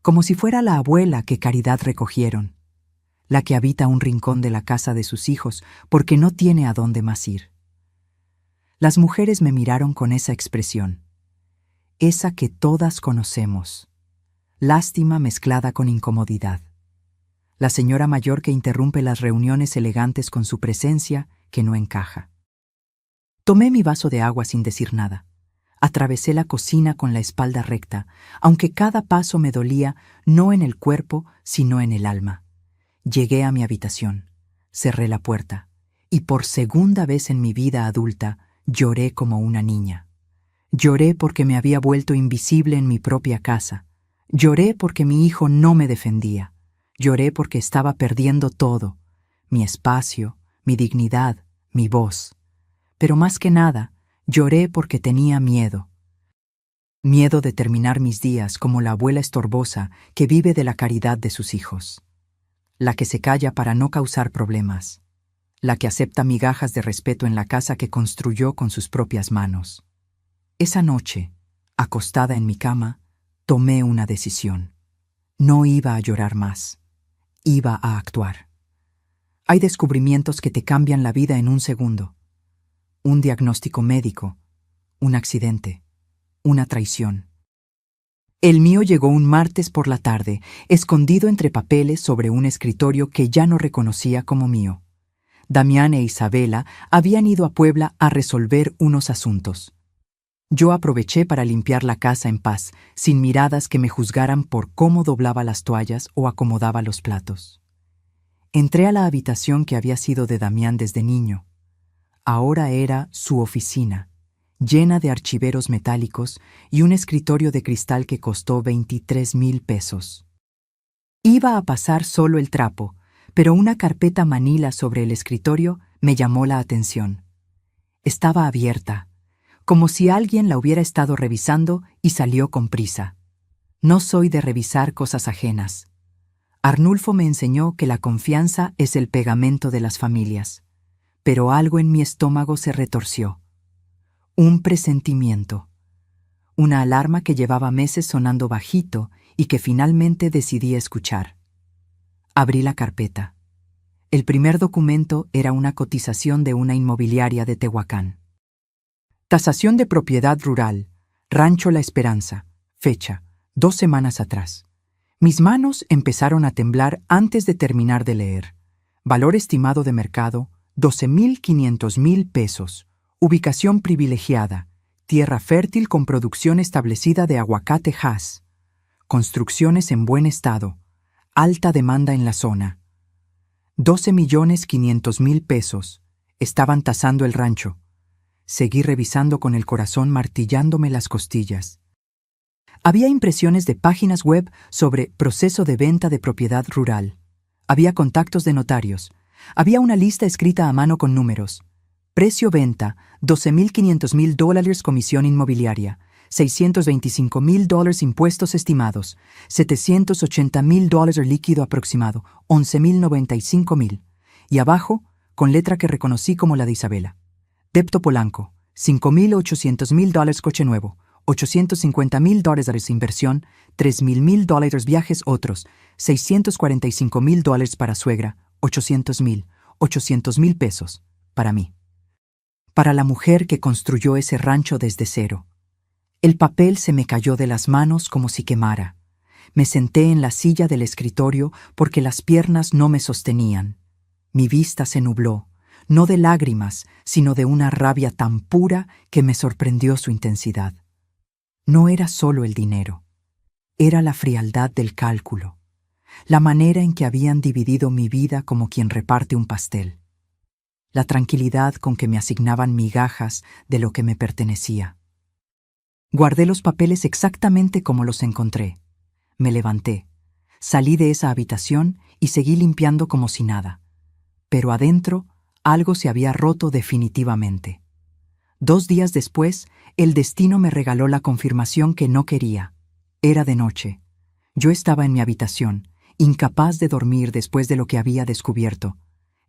S1: Como si fuera la abuela que Caridad recogieron, la que habita un rincón de la casa de sus hijos porque no tiene a dónde más ir. Las mujeres me miraron con esa expresión, esa que todas conocemos, lástima mezclada con incomodidad. La señora mayor que interrumpe las reuniones elegantes con su presencia que no encaja. Tomé mi vaso de agua sin decir nada. Atravesé la cocina con la espalda recta, aunque cada paso me dolía no en el cuerpo, sino en el alma. Llegué a mi habitación, cerré la puerta, y por segunda vez en mi vida adulta lloré como una niña. Lloré porque me había vuelto invisible en mi propia casa. Lloré porque mi hijo no me defendía. Lloré porque estaba perdiendo todo, mi espacio, mi dignidad, mi voz. Pero más que nada, lloré porque tenía miedo. Miedo de terminar mis días como la abuela estorbosa que vive de la caridad de sus hijos. La que se calla para no causar problemas. La que acepta migajas de respeto en la casa que construyó con sus propias manos. Esa noche, acostada en mi cama, tomé una decisión. No iba a llorar más. Iba a actuar. Hay descubrimientos que te cambian la vida en un segundo. Un diagnóstico médico, un accidente, una traición. El mío llegó un martes por la tarde, escondido entre papeles sobre un escritorio que ya no reconocía como mío. Damián e Isabela habían ido a Puebla a resolver unos asuntos. Yo aproveché para limpiar la casa en paz, sin miradas que me juzgaran por cómo doblaba las toallas o acomodaba los platos. Entré a la habitación que había sido de Damián desde niño. Ahora era su oficina, llena de archiveros metálicos y un escritorio de cristal que costó 23,000 pesos. Iba a pasar solo el trapo, pero una carpeta manila sobre el escritorio me llamó la atención. Estaba abierta, como si alguien la hubiera estado revisando y salió con prisa. No soy de revisar cosas ajenas. Arnulfo me enseñó que la confianza es el pegamento de las familias, pero algo en mi estómago se retorció. Un presentimiento. Una alarma que llevaba meses sonando bajito y que finalmente decidí escuchar. Abrí la carpeta. El primer documento era una cotización de una inmobiliaria de Tehuacán. Tasación de propiedad rural, Rancho La Esperanza, fecha, 2 semanas atrás. Mis manos empezaron a temblar antes de terminar de leer. Valor estimado de mercado, 12,500,000 pesos. Ubicación privilegiada, tierra fértil con producción establecida de aguacate Hass. Construcciones en buen estado, alta demanda en la zona. 12,500,000 pesos. Estaban tasando el rancho. Seguí revisando con el corazón martillándome las costillas. Había impresiones de páginas web sobre proceso de venta de propiedad rural. Había contactos de notarios. Había una lista escrita a mano con números. Precio venta, $12,500,000 comisión inmobiliaria, $625,000 impuestos estimados, $780,000 líquido aproximado, $11,095,000. Y abajo, con letra que reconocí como la de Isabela. Depto Polanco, $5,800,000 coche nuevo, $850,000 inversión, $3,000,000 viajes otros, $645,000 para suegra, $800,000 pesos, para mí. Para la mujer que construyó ese rancho desde cero. El papel se me cayó de las manos como si quemara. Me senté en la silla del escritorio porque las piernas no me sostenían. Mi vista se nubló, no de lágrimas, sino de una rabia tan pura que me sorprendió su intensidad. No era solo el dinero, era la frialdad del cálculo, la manera en que habían dividido mi vida como quien reparte un pastel, la tranquilidad con que me asignaban migajas de lo que me pertenecía. Guardé los papeles exactamente como los encontré. Me levanté, salí de esa habitación y seguí limpiando como si nada. Pero adentro, algo se había roto definitivamente. 2 días después, el destino me regaló la confirmación que no quería. Era de noche. Yo estaba en mi habitación, incapaz de dormir después de lo que había descubierto.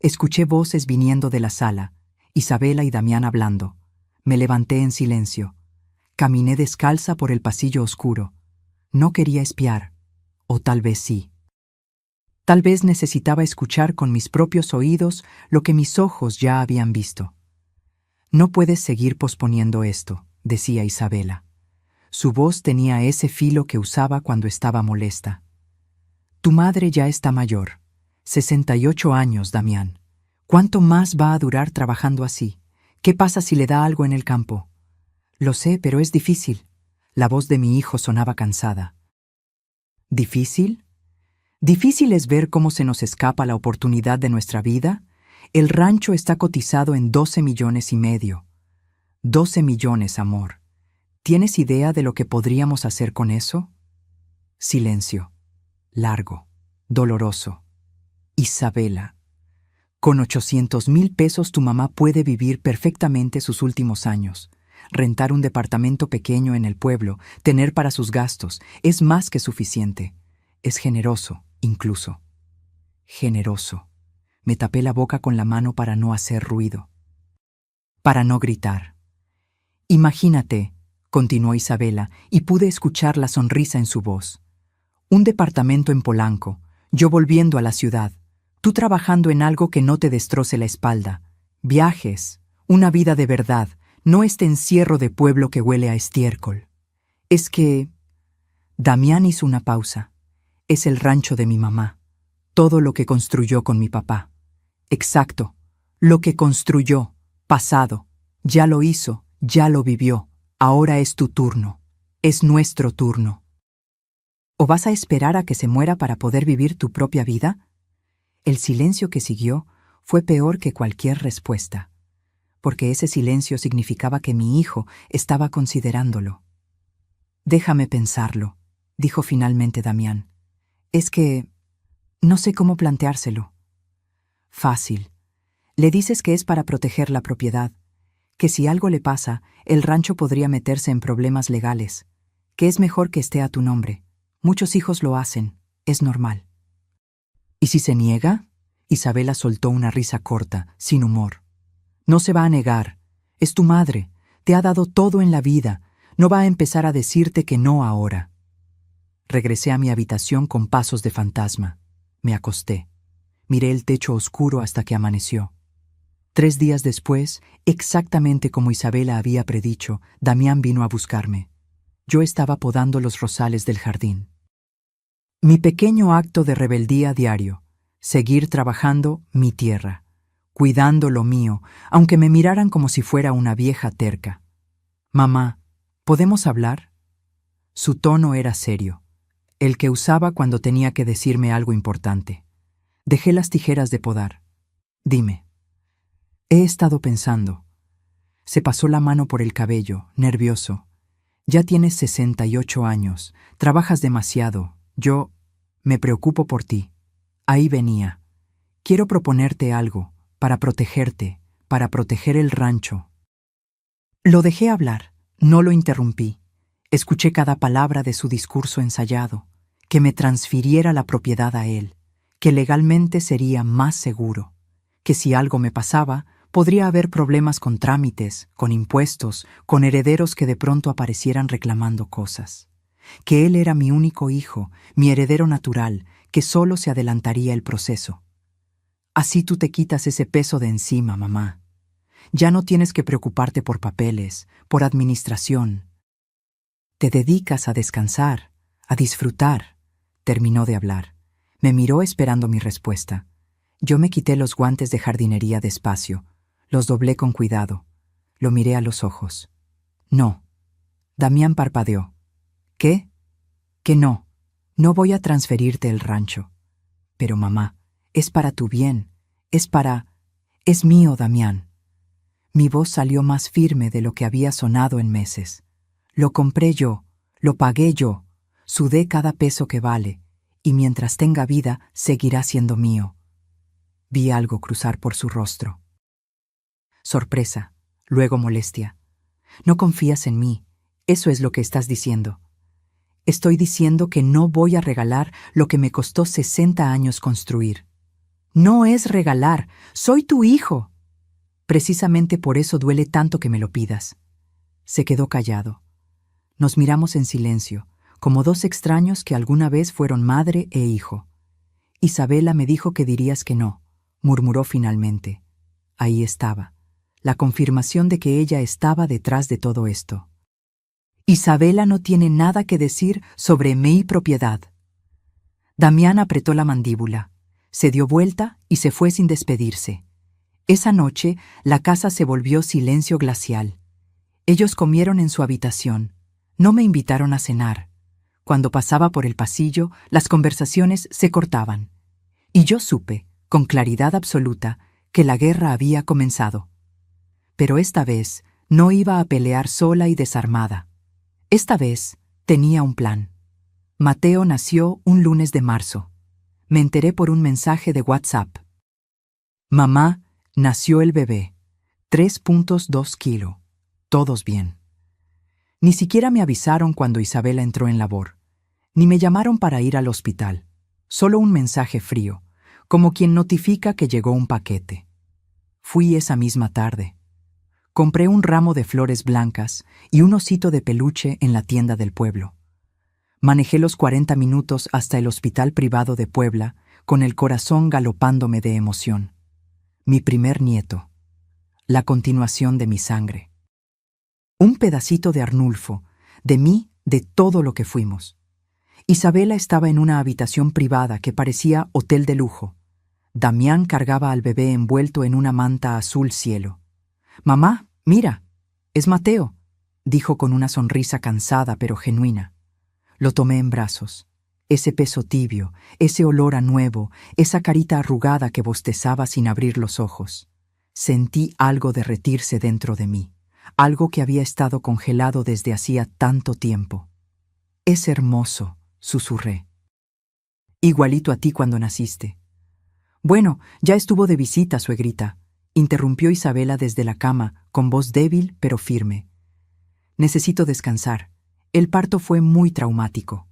S1: Escuché voces viniendo de la sala, Isabela y Damián hablando. Me levanté en silencio. Caminé descalza por el pasillo oscuro. No quería espiar, o tal vez sí. Tal vez necesitaba escuchar con mis propios oídos lo que mis ojos ya habían visto. No puedes seguir posponiendo esto, decía Isabela. Su voz tenía ese filo que usaba cuando estaba molesta. Tu madre ya está mayor. 68 años, Damián. ¿Cuánto más va a durar trabajando así? ¿Qué pasa si le da algo en el campo? Lo sé, pero es difícil. La voz de mi hijo sonaba cansada. ¿Difícil? ¿Difícil es ver cómo se nos escapa la oportunidad de nuestra vida? El rancho está cotizado en 12,5 millones. 12 millones, amor. ¿Tienes idea de lo que podríamos hacer con eso? Silencio. Largo. Doloroso. Isabela. Con 800,000 pesos tu mamá puede vivir perfectamente sus últimos años. Rentar un departamento pequeño en el pueblo, tener para sus gastos, es más que suficiente. Es generoso, incluso. Generoso. Me tapé la boca con la mano para no hacer ruido. Para no gritar. Imagínate, continuó Isabela, y pude escuchar la sonrisa en su voz. Un departamento en Polanco, yo volviendo a la ciudad, tú trabajando en algo que no te destroce la espalda. Viajes, una vida de verdad, no este encierro de pueblo que huele a estiércol. Es que... Damián hizo una pausa. Es el rancho de mi mamá. Todo lo que construyó con mi papá. Exacto. Lo que construyó. Pasado. Ya lo hizo. Ya lo vivió. Ahora es tu turno. Es nuestro turno. ¿O vas a esperar a que se muera para poder vivir tu propia vida? El silencio que siguió fue peor que cualquier respuesta, porque ese silencio significaba que mi hijo estaba considerándolo. Déjame pensarlo, dijo finalmente Damián. Es que no sé cómo planteárselo. Fácil. Le dices que es para proteger la propiedad, que si algo le pasa, el rancho podría meterse en problemas legales, que es mejor que esté a tu nombre. Muchos hijos lo hacen, es normal. ¿Y si se niega? Isabela soltó una risa corta, sin humor. No se va a negar. Es tu madre. Te ha dado todo en la vida. No va a empezar a decirte que no ahora. Regresé a mi habitación con pasos de fantasma. Me acosté. Miré el techo oscuro hasta que amaneció. 3 días después, exactamente como Isabela había predicho, Damián vino a buscarme. Yo estaba podando los rosales del jardín. Mi pequeño acto de rebeldía diario, seguir trabajando mi tierra, cuidando lo mío, aunque me miraran como si fuera una vieja terca. Mamá, ¿podemos hablar? Su tono era serio, el que usaba cuando tenía que decirme algo importante. Dejé las tijeras de podar. Dime. He estado pensando. Se pasó la mano por el cabello, nervioso. Ya tienes 68 años, trabajas demasiado. Yo me preocupo por ti. Ahí venía. Quiero proponerte algo, para protegerte, para proteger el rancho. Lo dejé hablar, no lo interrumpí. Escuché cada palabra de su discurso ensayado, que me transfiriera la propiedad a él, que legalmente sería más seguro, que si algo me pasaba, podría haber problemas con trámites, con impuestos, con herederos que de pronto aparecieran reclamando cosas. Que él era mi único hijo, mi heredero natural, que solo se adelantaría el proceso. Así tú te quitas ese peso de encima, mamá. Ya no tienes que preocuparte por papeles, por administración. Te dedicas a descansar, a disfrutar. Terminó de hablar. Me miró esperando mi respuesta. Yo me quité los guantes de jardinería despacio, los doblé con cuidado. Lo miré a los ojos. No. Damián parpadeó. ¿Qué? Que no. No voy a transferirte el rancho. Pero mamá, es para tu bien. Es mío, Damián. Mi voz salió más firme de lo que había sonado en meses. Lo compré yo, lo pagué yo, sudé cada peso que vale, y mientras tenga vida, seguirá siendo mío. Vi algo cruzar por su rostro. Sorpresa, luego molestia. No confías en mí, eso es lo que estás diciendo. Estoy diciendo que no voy a regalar lo que me costó 60 años construir. No es regalar, soy tu hijo. Precisamente por eso duele tanto que me lo pidas. Se quedó callado. Nos miramos en silencio, como dos extraños que alguna vez fueron madre e hijo. Isabela me dijo que dirías que no, murmuró finalmente. Ahí estaba, la confirmación de que ella estaba detrás de todo esto. Isabela no tiene nada que decir sobre mi propiedad. Damián apretó la mandíbula, se dio vuelta y se fue sin despedirse. Esa noche, la casa se volvió silencio glacial. Ellos comieron en su habitación. No me invitaron a cenar. Cuando pasaba por el pasillo, las conversaciones se cortaban. Y yo supe, con claridad absoluta, que la guerra había comenzado. Pero esta vez no iba a pelear sola y desarmada. Esta vez tenía un plan. Mateo nació un lunes de marzo. Me enteré por un mensaje de WhatsApp. Mamá, nació el bebé. 3.2 kilos. Todos bien. Ni siquiera me avisaron cuando Isabela entró en labor. Ni me llamaron para ir al hospital. Solo un mensaje frío, como quien notifica que llegó un paquete. Fui esa misma tarde. Compré un ramo de flores blancas y un osito de peluche en la tienda del pueblo. Manejé los 40 minutos hasta el hospital privado de Puebla, con el corazón galopándome de emoción. Mi primer nieto. La continuación de mi sangre. Un pedacito de Arnulfo, de mí, de todo lo que fuimos. Isabela estaba en una habitación privada que parecía hotel de lujo. Damián cargaba al bebé envuelto en una manta azul cielo. «Mamá, mira, es Mateo», dijo con una sonrisa cansada pero genuina. Lo tomé en brazos. Ese peso tibio, ese olor a nuevo, esa carita arrugada que bostezaba sin abrir los ojos. Sentí algo derretirse dentro de mí. Algo que había estado congelado desde hacía tanto tiempo. «Es hermoso», susurré. «Igualito a ti cuando naciste». «Bueno, ya estuvo de visita, suegrita», interrumpió Isabela desde la cama, con voz débil pero firme. «Necesito descansar. El parto fue muy traumático».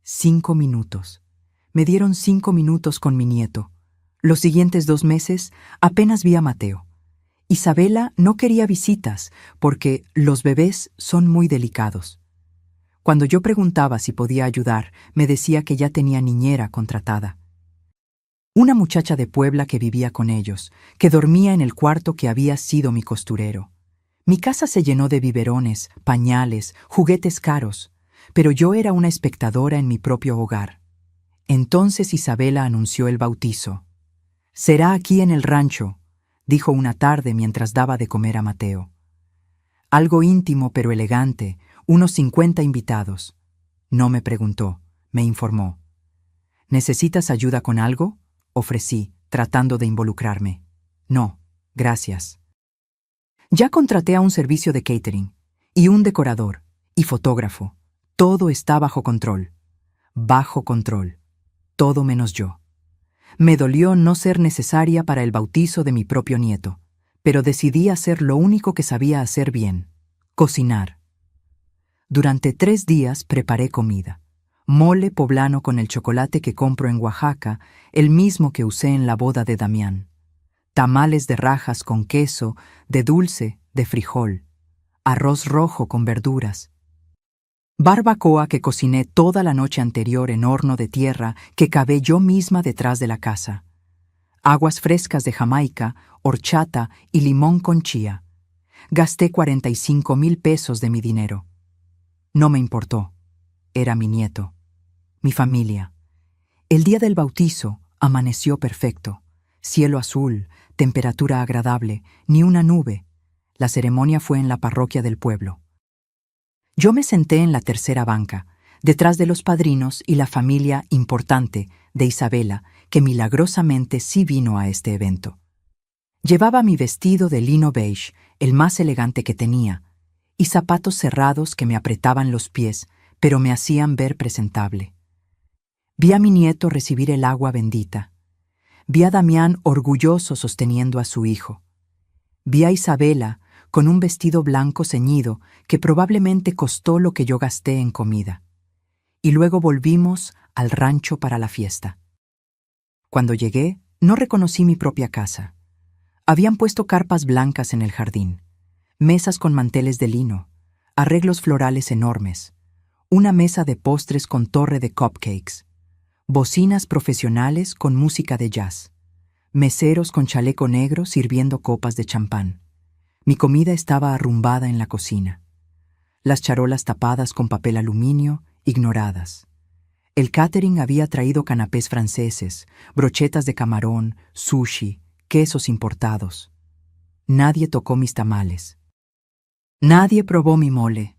S1: 5 minutos. Me dieron 5 minutos con mi nieto. Los siguientes 2 meses apenas vi a Mateo. Isabela no quería visitas porque los bebés son muy delicados. Cuando yo preguntaba si podía ayudar, me decía que ya tenía niñera contratada. Una muchacha de Puebla que vivía con ellos, que dormía en el cuarto que había sido mi costurero. Mi casa se llenó de biberones, pañales, juguetes caros, pero yo era una espectadora en mi propio hogar. Entonces Isabela anunció el bautizo. «Será aquí en el rancho», dijo una tarde mientras daba de comer a Mateo. Algo íntimo pero elegante, unos 50 invitados. No me preguntó, me informó. «¿Necesitas ayuda con algo?», ofrecí, tratando de involucrarme. «No, gracias. Ya contraté a un servicio de catering, y un decorador, y fotógrafo. Todo está bajo control. Bajo control. Todo menos yo. Me dolió no ser necesaria para el bautizo de mi propio nieto, pero decidí hacer lo único que sabía hacer bien: cocinar. Durante 3 días preparé comida. Mole poblano con el chocolate que compro en Oaxaca, el mismo que usé en la boda de Damián. Tamales de rajas con queso, de dulce, de frijol. Arroz rojo con verduras. Barbacoa que cociné toda la noche anterior en horno de tierra que cavé yo misma detrás de la casa. Aguas frescas de Jamaica, horchata y limón con chía. Gasté 45,000 pesos de mi dinero. No me importó. Era mi nieto. Mi familia. El día del bautizo amaneció perfecto. Cielo azul, temperatura agradable, ni una nube. La ceremonia fue en la parroquia del pueblo. Yo me senté en la tercera banca, detrás de los padrinos y la familia importante de Isabela, que milagrosamente sí vino a este evento. Llevaba mi vestido de lino beige, el más elegante que tenía, y zapatos cerrados que me apretaban los pies, pero me hacían ver presentable. Vi a mi nieto recibir el agua bendita. Vi a Damián orgulloso sosteniendo a su hijo. Vi a Isabela con un vestido blanco ceñido que probablemente costó lo que yo gasté en comida. Y luego volvimos al rancho para la fiesta. Cuando llegué, no reconocí mi propia casa. Habían puesto carpas blancas en el jardín, mesas con manteles de lino, arreglos florales enormes, una mesa de postres con torre de cupcakes, bocinas profesionales con música de jazz, meseros con chaleco negro sirviendo copas de champán. Mi comida estaba arrumbada en la cocina. Las charolas tapadas con papel aluminio, ignoradas. El catering había traído canapés franceses, brochetas de camarón, sushi, quesos importados. Nadie tocó mis tamales. Nadie probó mi mole.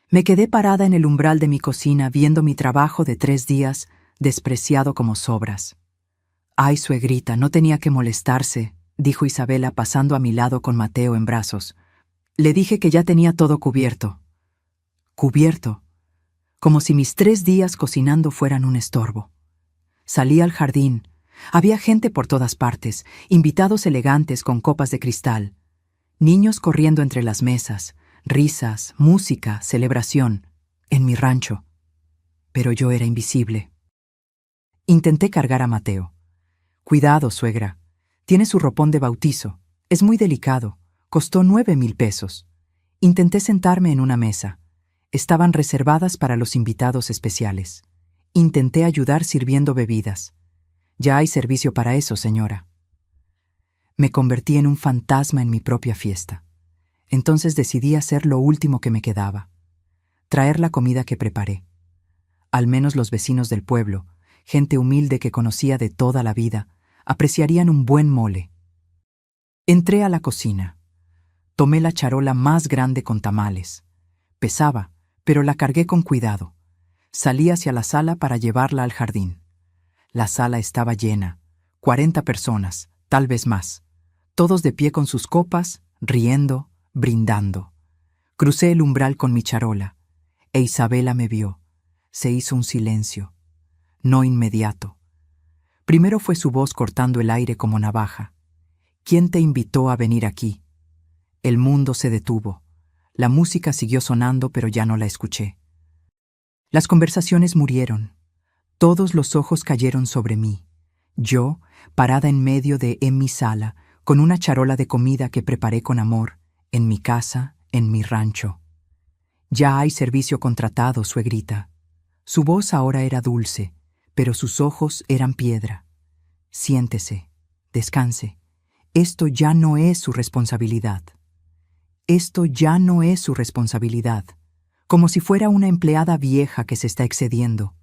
S1: Me quedé parada en el umbral de mi cocina viendo mi trabajo de 3 días despreciado como sobras. «Ay, suegrita, no tenía que molestarse», dijo Isabela pasando a mi lado con Mateo en brazos. Le dije que ya tenía todo cubierto. Cubierto. Como si mis 3 días cocinando fueran un estorbo. Salí al jardín. Había gente por todas partes, invitados elegantes con copas de cristal. Niños corriendo entre las mesas, risas, música, celebración. En mi rancho. Pero yo era invisible. Intenté cargar a Mateo. «Cuidado, suegra. Tiene su ropón de bautizo. Es muy delicado. Costó 9,000 pesos. Intenté sentarme en una mesa. Estaban reservadas para los invitados especiales. Intenté ayudar sirviendo bebidas. Ya hay servicio para eso, señora». Me convertí en un fantasma en mi propia fiesta. Entonces decidí hacer lo último que me quedaba: traer la comida que preparé. Al menos los vecinos del pueblo, gente humilde que conocía de toda la vida, apreciarían un buen mole. Entré a la cocina. Tomé la charola más grande con tamales. Pesaba, pero la cargué con cuidado. Salí hacia la sala para llevarla al jardín. La sala estaba llena, 40 personas, tal vez más, todos de pie con sus copas, riendo, brindando. Crucé el umbral con mi charola, e Isabela me vio. Se hizo un silencio, no inmediato. Primero fue su voz cortando el aire como navaja. «¿Quién te invitó a venir aquí?» El mundo se detuvo. La música siguió sonando, pero ya no la escuché. Las conversaciones murieron. Todos los ojos cayeron sobre mí. Yo, parada en medio en mi sala, con una charola de comida que preparé con amor, en mi casa, en mi rancho. «Ya hay servicio contratado, suegrita». Su voz ahora era dulce, pero sus ojos eran piedra. «Siéntese, descanse. Esto ya no es su responsabilidad». Esto ya no es su responsabilidad, como si fuera una empleada vieja que se está excediendo.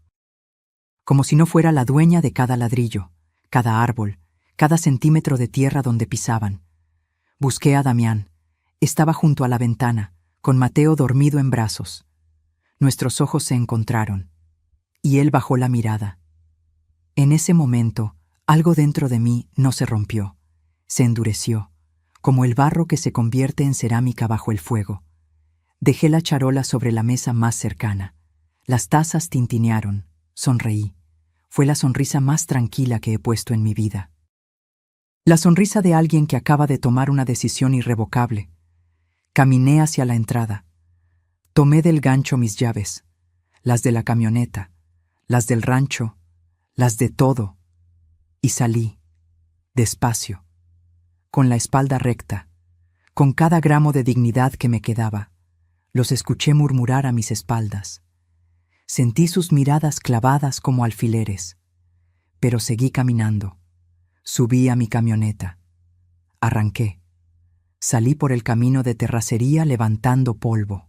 S1: Como si no fuera la dueña de cada ladrillo, cada árbol, cada centímetro de tierra donde pisaban. Busqué a Damián. Estaba junto a la ventana, con Mateo dormido en brazos. Nuestros ojos se encontraron, y él bajó la mirada. En ese momento, algo dentro de mí no se rompió, se endureció. como el barro que se convierte en cerámica bajo el fuego. Dejé la charola sobre la mesa más cercana. Las tazas tintinearon. Sonreí. Fue la sonrisa más tranquila que he puesto en mi vida. La sonrisa de alguien que acaba de tomar una decisión irrevocable. Caminé hacia la entrada. Tomé del gancho mis llaves, las de la camioneta, las del rancho, las de todo, y salí, despacio, con la espalda recta, con cada gramo de dignidad que me quedaba. Los escuché murmurar a mis espaldas. Sentí sus miradas clavadas como alfileres, pero seguí caminando. Subí a mi camioneta. Arranqué. Salí por el camino de terracería levantando polvo.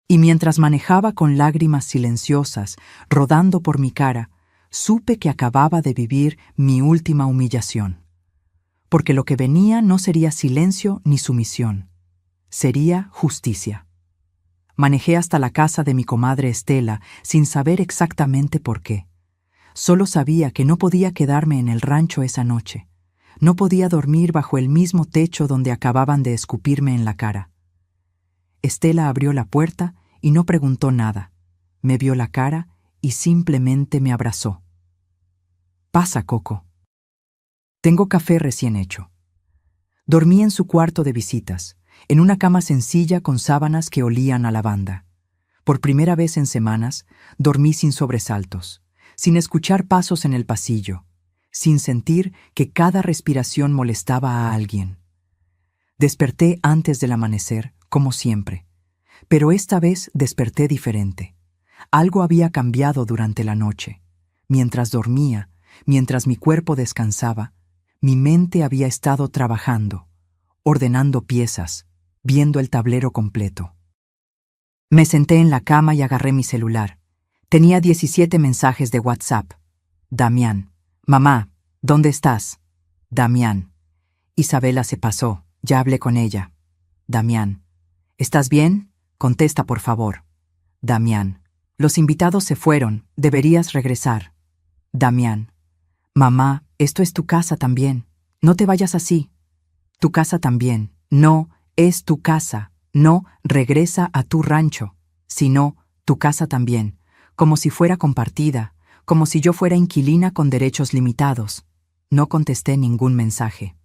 S1: Y mientras manejaba con lágrimas silenciosas rodando por mi cara, supe que acababa de vivir mi última humillación. Porque lo que venía no sería silencio ni sumisión, sería justicia. Manejé hasta la casa de mi comadre Estela sin saber exactamente por qué. Solo sabía que no podía quedarme en el rancho esa noche. No podía dormir bajo el mismo techo donde acababan de escupirme en la cara. Estela abrió la puerta y no preguntó nada. Me vio la cara y simplemente me abrazó. «Pasa, Coco». Tengo café recién hecho. Dormí en su cuarto de visitas, en una cama sencilla con sábanas que olían a lavanda. Por primera vez en semanas, dormí sin sobresaltos, sin escuchar pasos en el pasillo, sin sentir que cada respiración molestaba a alguien. Desperté antes del amanecer, como siempre, pero esta vez desperté diferente. Algo había cambiado durante la noche. Mientras dormía, mientras mi cuerpo descansaba, mi mente había estado trabajando, ordenando piezas, viendo el tablero completo. Me senté en la cama y agarré mi celular. Tenía 17 mensajes de WhatsApp. Damián. Mamá, ¿dónde estás? Damián. Isabela se pasó, ya hablé con ella. Damián. ¿Estás bien? Contesta, por favor. Damián. Los invitados se fueron, deberías regresar. Damián. Mamá, esto es tu casa también. No te vayas así. Tu casa también. No, es tu casa. No, regresa a tu rancho. Sino, tu casa también. Como si fuera compartida, como si yo fuera inquilina con derechos limitados. No contesté ningún mensaje.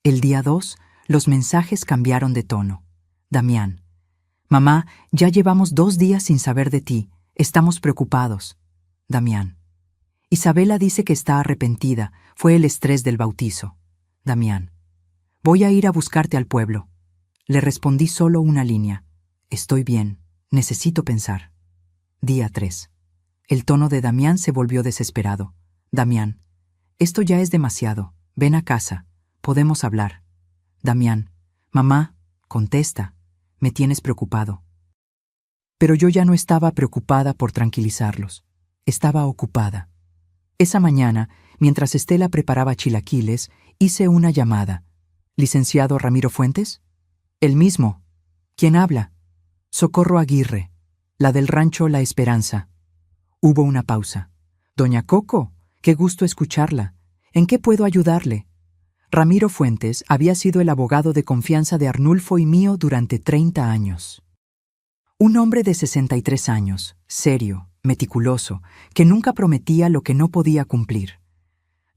S1: El día 2, los mensajes cambiaron de tono. Damián. Mamá, ya llevamos 2 días sin saber de ti. Estamos preocupados. Damián. Isabela dice que está arrepentida. Fue el estrés del bautizo. Damián. Voy a ir a buscarte al pueblo. Le respondí solo una línea. Estoy bien. Necesito pensar. Día 3. El tono de Damián se volvió desesperado. Damián. Esto ya es demasiado. Ven a casa. Podemos hablar. Damián. Mamá, contesta. Me tienes preocupado. Pero yo ya no estaba preocupada por tranquilizarlos. Estaba ocupada. Esa mañana, mientras Estela preparaba chilaquiles, hice una llamada. ¿Licenciado Ramiro Fuentes? El mismo. ¿Quién habla? Socorro Aguirre, la del rancho La Esperanza. Hubo una pausa. Doña Coco, qué gusto escucharla. ¿En qué puedo ayudarle? Ramiro Fuentes había sido el abogado de confianza de Arnulfo y mío durante 30 años. Un hombre de 63 años, serio, meticuloso, que nunca prometía lo que no podía cumplir.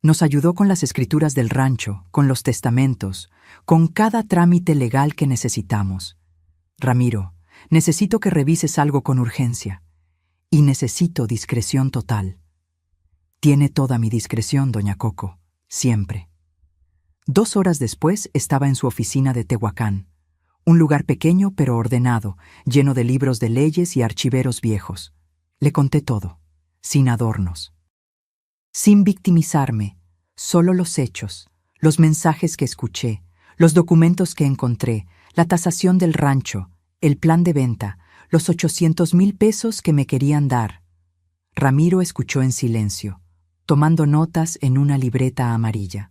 S1: Nos ayudó con las escrituras del rancho, con los testamentos, con cada trámite legal que necesitamos. Ramiro, necesito que revises algo con urgencia. Y necesito discreción total. Tiene toda mi discreción, doña Coco, siempre. 2 horas después estaba en su oficina de Tehuacán, un lugar pequeño pero ordenado, lleno de libros de leyes y archiveros viejos. Le conté todo, sin adornos. Sin victimizarme, solo los hechos, los mensajes que escuché, los documentos que encontré, la tasación del rancho, el plan de venta, los 800,000 pesos que me querían dar. Ramiro escuchó en silencio, tomando notas en una libreta amarilla.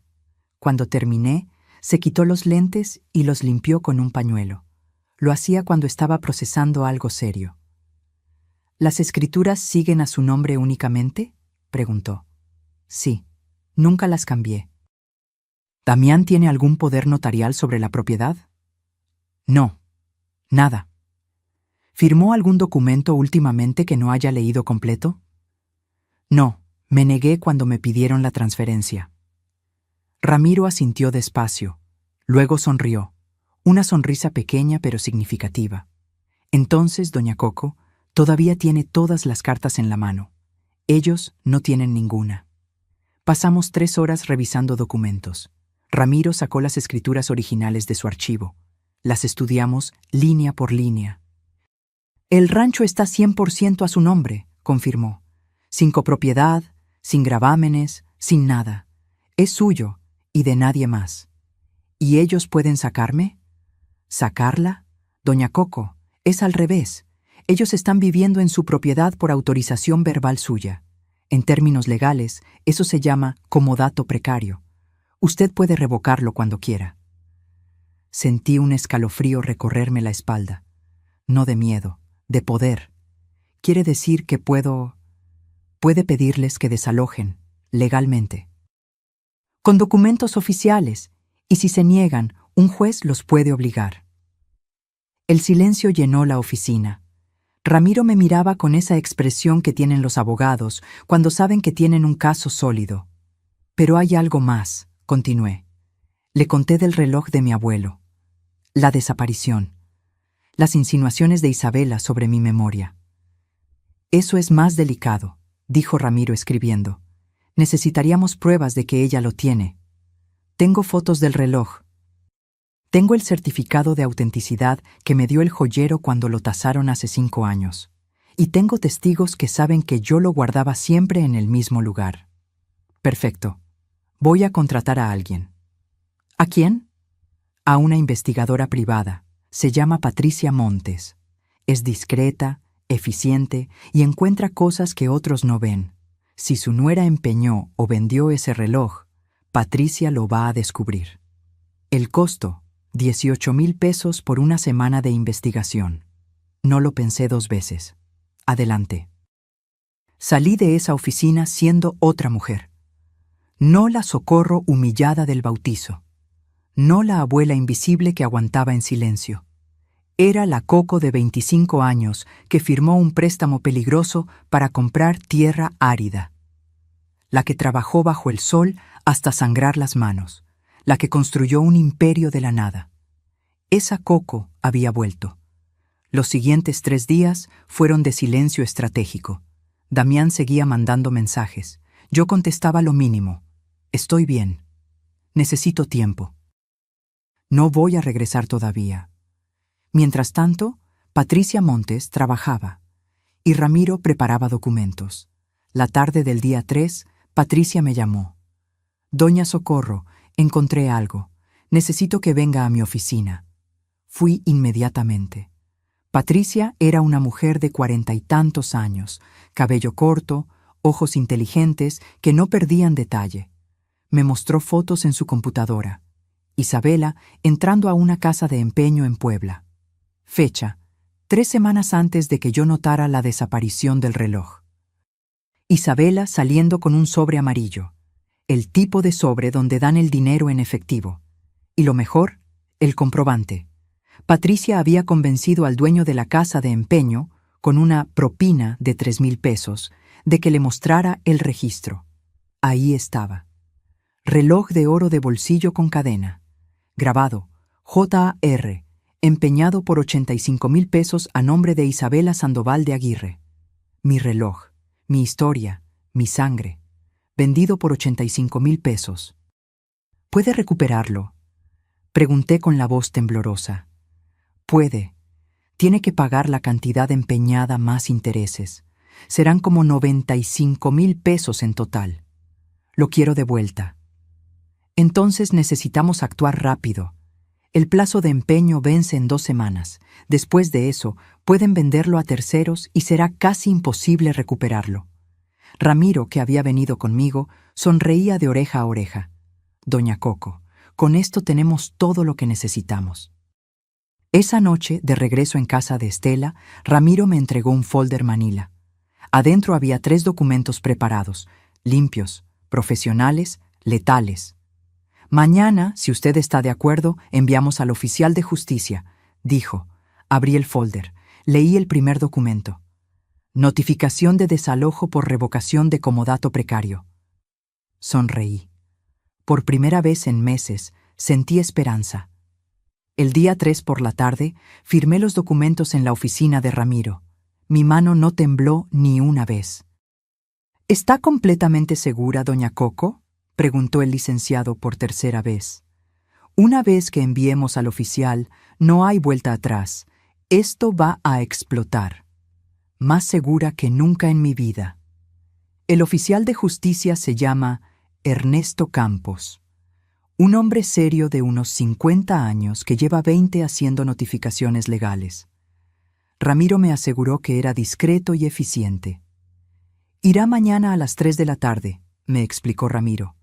S1: Cuando terminé, se quitó los lentes y los limpió con un pañuelo. Lo hacía cuando estaba procesando algo serio. ¿Las escrituras siguen a su nombre únicamente?, preguntó. Sí, nunca las cambié. ¿Damián tiene algún poder notarial sobre la propiedad? No, nada. ¿Firmó algún documento últimamente que no haya leído completo? No, me negué cuando me pidieron la transferencia. Ramiro asintió despacio, luego sonrió, una sonrisa pequeña pero significativa. Entonces, doña Coco, todavía tiene todas las cartas en la mano. Ellos no tienen ninguna. Pasamos 3 horas revisando documentos. Ramiro sacó las escrituras originales de su archivo. Las estudiamos línea por línea. El rancho está 100% a su nombre, confirmó. Sin copropiedad, sin gravámenes, sin nada. Es suyo y de nadie más. ¿Y ellos pueden sacarme? ¿Sacarla? Doña Coco, es al revés. Ellos están viviendo en su propiedad por autorización verbal suya. En términos legales, eso se llama comodato precario. Usted puede revocarlo cuando quiera. Sentí un escalofrío recorrerme la espalda. No de miedo, de poder. Quiere decir que puede pedirles que desalojen, legalmente. Con documentos oficiales, y si se niegan, un juez los puede obligar. El silencio llenó la oficina. Ramiro me miraba con esa expresión que tienen los abogados cuando saben que tienen un caso sólido. Pero hay algo más, continué. Le conté del reloj de mi abuelo. La desaparición. Las insinuaciones de Isabela sobre mi memoria. Eso es más delicado, dijo Ramiro escribiendo. Necesitaríamos pruebas de que ella lo tiene. Tengo fotos del reloj. Tengo el certificado de autenticidad que me dio el joyero cuando lo tasaron hace 5 años. Y tengo testigos que saben que yo lo guardaba siempre en el mismo lugar. Perfecto. Voy a contratar a alguien. ¿A quién? A una investigadora privada. Se llama Patricia Montes. Es discreta, eficiente y encuentra cosas que otros no ven. Si su nuera empeñó o vendió ese reloj, Patricia lo va a descubrir. El costo, 18,000 pesos por una semana de investigación. No lo pensé 2 veces. Adelante. Salí de esa oficina siendo otra mujer. No la Socorro humillada del bautizo. No la abuela invisible que aguantaba en silencio. Era la Coco de 25 años que firmó un préstamo peligroso para comprar tierra árida. La que trabajó bajo el sol hasta sangrar las manos. La que construyó un imperio de la nada. Esa Coco había vuelto. Los siguientes 3 días fueron de silencio estratégico. Damián seguía mandando mensajes. Yo contestaba lo mínimo. Estoy bien. Necesito tiempo. No voy a regresar todavía. Mientras tanto, Patricia Montes trabajaba y Ramiro preparaba documentos. La tarde del día 3, Patricia me llamó. Doña Socorro, encontré algo. Necesito que venga a mi oficina. Fui inmediatamente. Patricia era una mujer de 40 y tantos años, cabello corto, ojos inteligentes que no perdían detalle. Me mostró fotos en su computadora. Isabela entrando a una casa de empeño en Puebla. Fecha: 3 semanas antes de que yo notara la desaparición del reloj. Isabela saliendo con un sobre amarillo, el tipo de sobre donde dan el dinero en efectivo. Y lo mejor, el comprobante. Patricia había convencido al dueño de la casa de empeño, con una propina de 3,000 pesos, de que le mostrara el registro. Ahí estaba. Reloj de oro de bolsillo con cadena. Grabado, J.A.R., empeñado por 85,000 pesos a nombre de Isabela Sandoval de Aguirre. Mi reloj, mi historia, mi sangre. Vendido por 85,000 pesos. ¿Puede recuperarlo? Pregunté con la voz temblorosa. Puede. Tiene que pagar la cantidad empeñada más intereses. Serán como 95,000 pesos en total. Lo quiero de vuelta. Entonces necesitamos actuar rápido. El plazo de empeño vence en 2 semanas. Después de eso, pueden venderlo a terceros y será casi imposible recuperarlo. Ramiro, que había venido conmigo, sonreía de oreja a oreja. Doña Coco, con esto tenemos todo lo que necesitamos. Esa noche, de regreso en casa de Estela, Ramiro me entregó un folder manila. Adentro había 3 documentos preparados, limpios, profesionales, letales. Mañana, si usted está de acuerdo, enviamos al oficial de justicia, dijo. Abrí el folder. Leí el primer documento. Notificación de desalojo por revocación de comodato precario. Sonreí. Por primera vez en meses, sentí esperanza. El día 3 por la tarde, firmé los documentos en la oficina de Ramiro. Mi mano no tembló ni una vez. ¿Está completamente segura, doña Coco?, preguntó el licenciado por tercera vez. Una vez que enviemos al oficial, no hay vuelta atrás. Esto va a explotar. Más segura que nunca en mi vida. El oficial de justicia se llama Ernesto Campos. Un hombre serio de unos 50 años que lleva 20 haciendo notificaciones legales. Ramiro me aseguró que era discreto y eficiente. Irá mañana a las 3 de la tarde, me explicó Ramiro.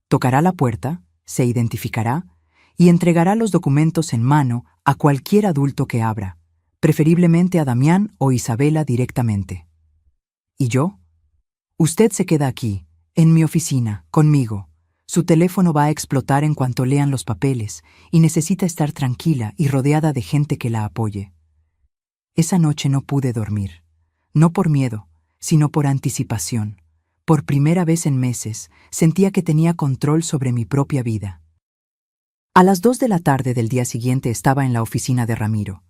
S1: Tocará la puerta, se identificará y entregará los documentos en mano a cualquier adulto que abra, preferiblemente a Damián o Isabela directamente. ¿Y yo? Usted se queda aquí, en mi oficina, conmigo. Su teléfono va a explotar en cuanto lean los papeles y necesita estar tranquila y rodeada de gente que la apoye. Esa noche no pude dormir, no por miedo, sino por anticipación. Por primera vez en meses, sentía que tenía control sobre mi propia vida. A las 2 de la tarde del día siguiente estaba en la oficina de Ramiro.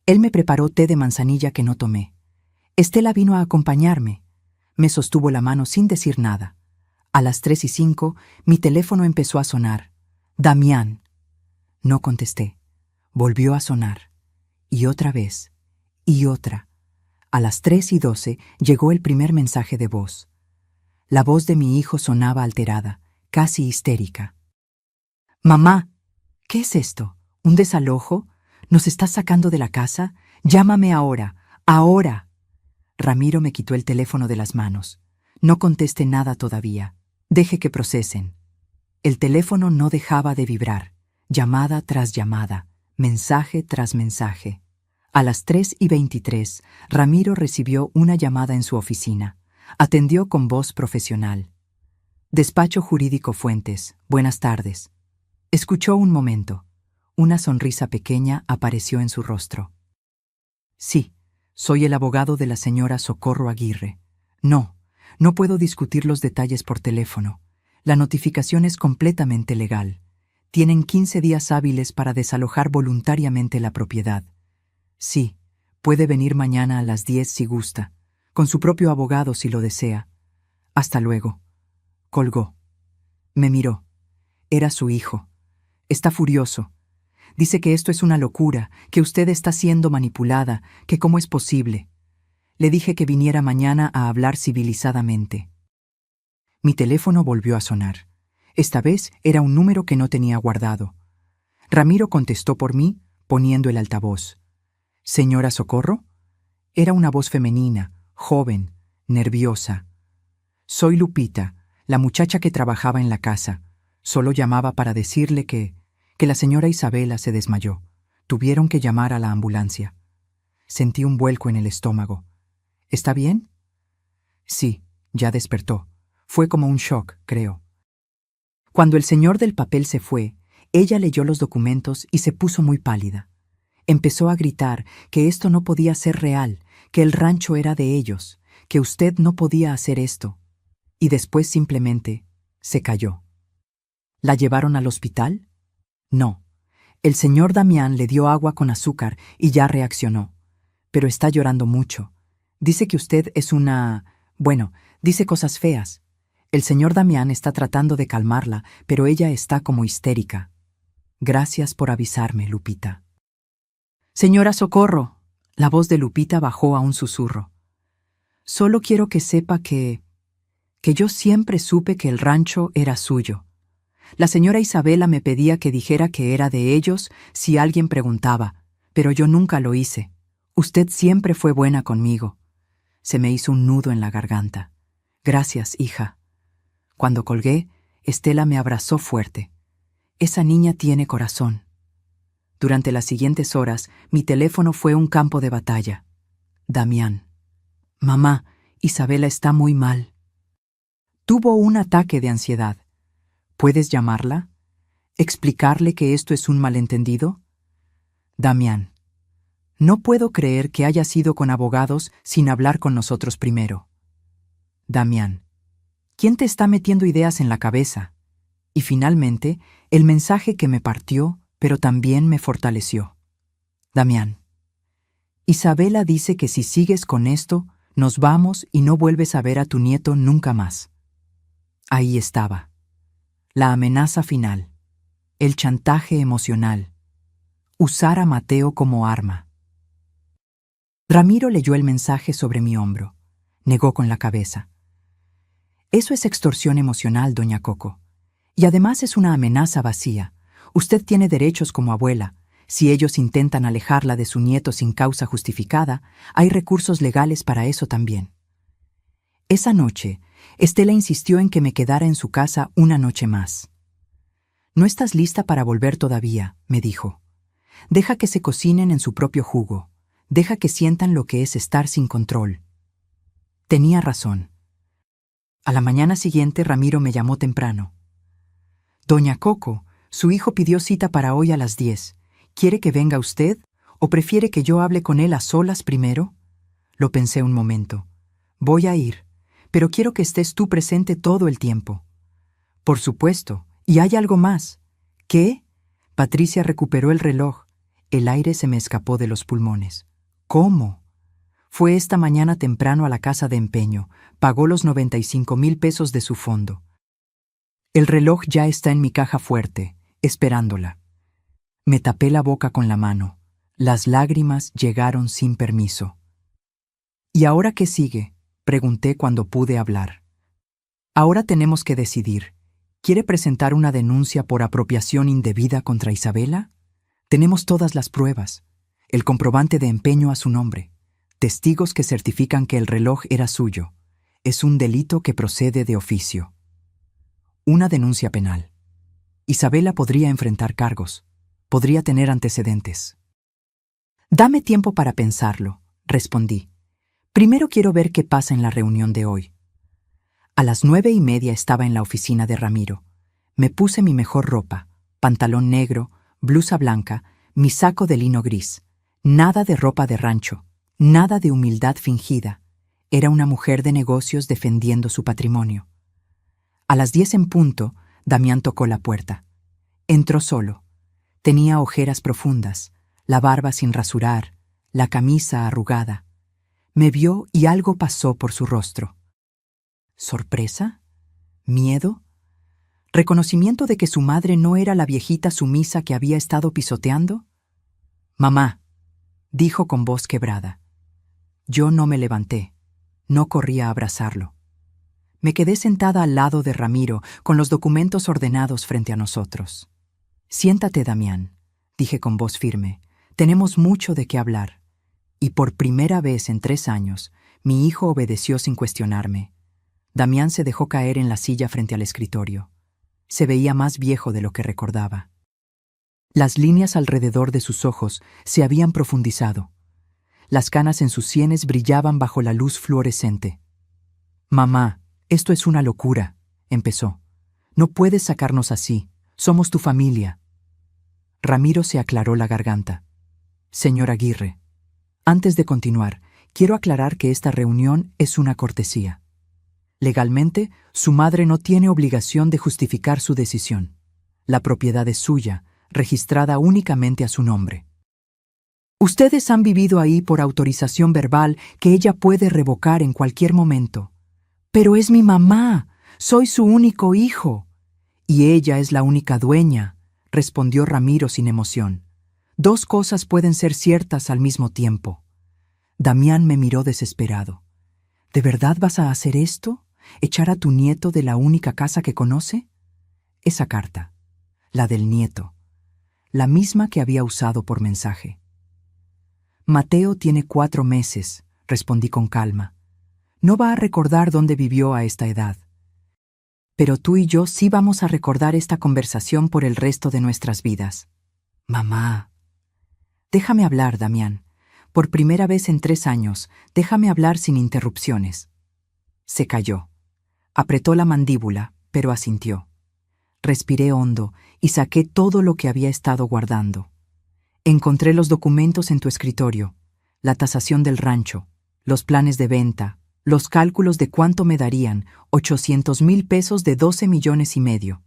S1: Él me preparó té de manzanilla que no tomé. Estela vino a acompañarme. Me sostuvo la mano sin decir nada. A las 3:05, mi teléfono empezó a sonar. Damián. No contesté. Volvió a sonar. Y otra vez. Y otra. A las 3:12 llegó el primer mensaje de voz. La voz de mi hijo sonaba alterada, casi histérica. «Mamá, ¿qué es esto? ¿Un desalojo? ¿Nos estás sacando de la casa? Llámame ahora, ahora». Ramiro me quitó el teléfono de las manos. No conteste nada todavía. Deje que procesen. El teléfono no dejaba de vibrar. Llamada tras llamada, mensaje tras mensaje. A las 3:23, Ramiro recibió una llamada en su oficina. Atendió con voz profesional. Despacho Jurídico Fuentes, buenas tardes. Escuchó un momento. Una sonrisa pequeña apareció en su rostro. Sí, soy el abogado de la señora Socorro Aguirre. No puedo discutir los detalles por teléfono. La notificación es completamente legal. Tienen 15 días hábiles para desalojar voluntariamente la propiedad. Sí, puede venir mañana a las 10 si gusta, con su propio abogado si lo desea. Hasta luego. Colgó. Me miró. Era su hijo. Está furioso. Dice que esto es una locura, que usted está siendo manipulada, que cómo es posible. Le dije que viniera mañana a hablar civilizadamente. Mi teléfono volvió a sonar. Esta vez era un número que no tenía guardado. Ramiro contestó por mí, poniendo el altavoz. ¿Señora Socorro? Era una voz femenina, joven, nerviosa. Soy Lupita, la muchacha que trabajaba en la casa. Solo llamaba para decirle que la señora Isabela se desmayó. Tuvieron que llamar a la ambulancia. Sentí un vuelco en el estómago. ¿Está bien? Sí, ya despertó. Fue como un shock, creo. Cuando el señor del papel se fue, ella leyó los documentos y se puso muy pálida. Empezó a gritar que esto no podía ser real, que el rancho era de ellos, que usted no podía hacer esto. Y después simplemente se cayó. ¿La llevaron al hospital? No. El señor Damián le dio agua con azúcar y ya reaccionó. Pero está llorando mucho. Dice que usted es dice cosas feas. El señor Damián está tratando de calmarla, pero ella está como histérica. Gracias por avisarme, Lupita. Señora Socorro, la voz de Lupita bajó a un susurro. Solo quiero que sepa que yo siempre supe que el rancho era suyo. La señora Isabela me pedía que dijera que era de ellos si alguien preguntaba, pero yo nunca lo hice. Usted siempre fue buena conmigo. Se me hizo un nudo en la garganta. Gracias, hija. Cuando colgué, Estela me abrazó fuerte. Esa niña tiene corazón. Durante las siguientes horas, mi teléfono fue un campo de batalla. Damián. Mamá, Isabela está muy mal. Tuvo un ataque de ansiedad. ¿Puedes llamarla? ¿Explicarle que esto es un malentendido? Damián, no puedo creer que hayas ido con abogados sin hablar con nosotros primero. Damián, ¿quién te está metiendo ideas en la cabeza? Y finalmente, el mensaje que me partió, pero también me fortaleció. Damián, Isabela dice que si sigues con esto, nos vamos y no vuelves a ver a tu nieto nunca más. Ahí estaba. La amenaza final. El chantaje emocional. Usar a Mateo como arma. Ramiro leyó el mensaje sobre mi hombro. Negó con la cabeza. Eso es extorsión emocional, doña Coco. Y además es una amenaza vacía. Usted tiene derechos como abuela. Si ellos intentan alejarla de su nieto sin causa justificada, hay recursos legales para eso también. Esa noche, Estela insistió en que me quedara en su casa una noche más. «No estás lista para volver todavía», me dijo. «Deja que se cocinen en su propio jugo. Deja que sientan lo que es estar sin control». Tenía razón. A la mañana siguiente, Ramiro me llamó temprano. «Doña Coco, su hijo pidió cita para hoy a las 10. ¿Quiere que venga usted o prefiere que yo hable con él a solas primero?» Lo pensé un momento. «Voy a ir, pero quiero que estés tú presente todo el tiempo». «Por supuesto. Y hay algo más». «¿Qué?» Patricia recuperó el reloj. El aire se me escapó de los pulmones. «¿Cómo?» «Fue esta mañana temprano a la casa de empeño. Pagó los 95,000 pesos de su fondo. El reloj ya está en mi caja fuerte, esperándola». Me tapé la boca con la mano. Las lágrimas llegaron sin permiso. «¿Y ahora qué sigue?», pregunté cuando pude hablar. «Ahora tenemos que decidir. ¿Quiere presentar una denuncia por apropiación indebida contra Isabela? Tenemos todas las pruebas. El comprobante de empeño a su nombre. Testigos que certifican que el reloj era suyo. Es un delito que procede de oficio. Una denuncia penal. Isabela podría enfrentar cargos. Podría tener antecedentes». «Dame tiempo para pensarlo», respondí. «Primero quiero ver qué pasa en la reunión de hoy». A las 9:30 estaba en la oficina de Ramiro. Me puse mi mejor ropa, pantalón negro, blusa blanca, mi saco de lino gris. Nada de ropa de rancho, nada de humildad fingida. Era una mujer de negocios defendiendo su patrimonio. A las 10 en punto, Damián tocó la puerta. Entró solo. Tenía ojeras profundas, la barba sin rasurar, la camisa arrugada. Me vio y algo pasó por su rostro. ¿Sorpresa? ¿Miedo? ¿Reconocimiento de que su madre no era la viejita sumisa que había estado pisoteando? «Mamá», dijo con voz quebrada. Yo no me levanté, no corrí a abrazarlo. Me quedé sentada al lado de Ramiro, con los documentos ordenados frente a nosotros. «Siéntate, Damián», dije con voz firme. «Tenemos mucho de qué hablar». Y por primera vez en 3 años, mi hijo obedeció sin cuestionarme. Damián se dejó caer en la silla frente al escritorio. Se veía más viejo de lo que recordaba. Las líneas alrededor de sus ojos se habían profundizado. Las canas en sus sienes brillaban bajo la luz fluorescente. «Mamá, esto es una locura», empezó. «No puedes sacarnos así. Somos tu familia». Ramiro se aclaró la garganta. «Señor Aguirre, antes de continuar, quiero aclarar que esta reunión es una cortesía. Legalmente, su madre no tiene obligación de justificar su decisión. La propiedad es suya, registrada únicamente a su nombre. Ustedes han vivido ahí por autorización verbal que ella puede revocar en cualquier momento. Pero es mi mamá, soy su único hijo. Y ella es la única dueña», respondió Ramiro sin emoción. «2 cosas pueden ser ciertas al mismo tiempo». Damián me miró desesperado. «¿De verdad vas a hacer esto? ¿Echar a tu nieto de la única casa que conoce?» Esa carta, la del nieto, la misma que había usado por mensaje. «Mateo tiene 4 meses», respondí con calma. «No va a recordar dónde vivió a esta edad. Pero tú y yo sí vamos a recordar esta conversación por el resto de nuestras vidas». «Mamá». «Déjame hablar, Damián. Por primera vez en 3 años, déjame hablar sin interrupciones». Se calló. Apretó la mandíbula, pero asintió. Respiré hondo y saqué todo lo que había estado guardando. Encontré los documentos en tu escritorio, la tasación del rancho, los planes de venta, los cálculos de cuánto me darían, 800,000 pesos de 12 millones y medio.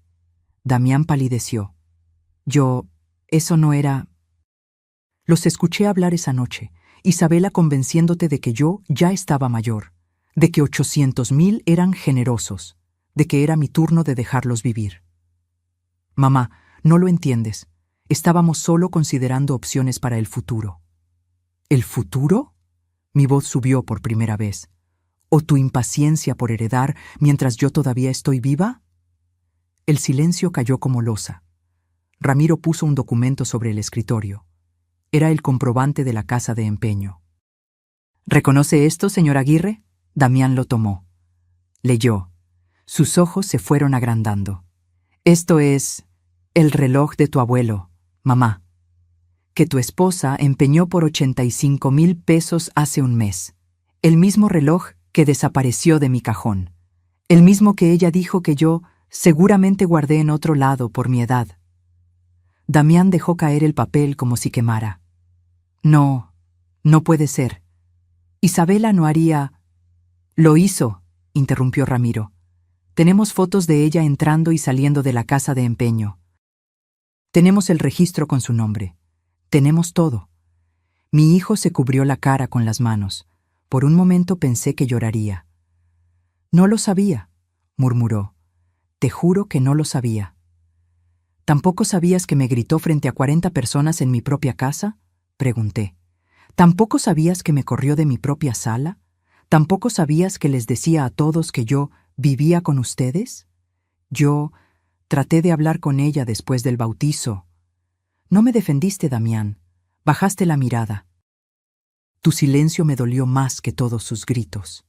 S1: Damián palideció. Eso no era... Los escuché hablar esa noche, Isabela convenciéndote de que yo ya estaba mayor, de que 800,000 eran generosos, de que era mi turno de dejarlos vivir. Mamá, no lo entiendes. Estábamos solo considerando opciones para el futuro. ¿El futuro? Mi voz subió por primera vez. ¿O tu impaciencia por heredar mientras yo todavía estoy viva? El silencio cayó como losa. Ramiro puso un documento sobre el escritorio. Era el comprobante de la casa de empeño. ¿Reconoce esto, señor Aguirre? Damián lo tomó. Leyó. Sus ojos se fueron agrandando. Esto es el reloj de tu abuelo, mamá, que tu esposa empeñó por 85,000 pesos hace un mes. El mismo reloj que desapareció de mi cajón. El mismo que ella dijo que yo seguramente guardé en otro lado por mi edad. Damián dejó caer el papel como si quemara. No puede ser. Isabela no haría... Lo hizo, interrumpió Ramiro. Tenemos fotos de ella entrando y saliendo de la casa de empeño. Tenemos el registro con su nombre. Tenemos todo. Mi hijo se cubrió la cara con las manos. Por un momento pensé que lloraría. No lo sabía, murmuró. Te juro que no lo sabía. ¿Tampoco sabías que me gritó frente a 40 personas en mi propia casa? Pregunté. ¿Tampoco sabías que me corrió de mi propia sala? ¿Tampoco sabías que les decía a todos que yo vivía con ustedes? Yo traté de hablar con ella después del bautizo. No me defendiste, Damián. Bajaste la mirada. Tu silencio me dolió más que todos sus gritos.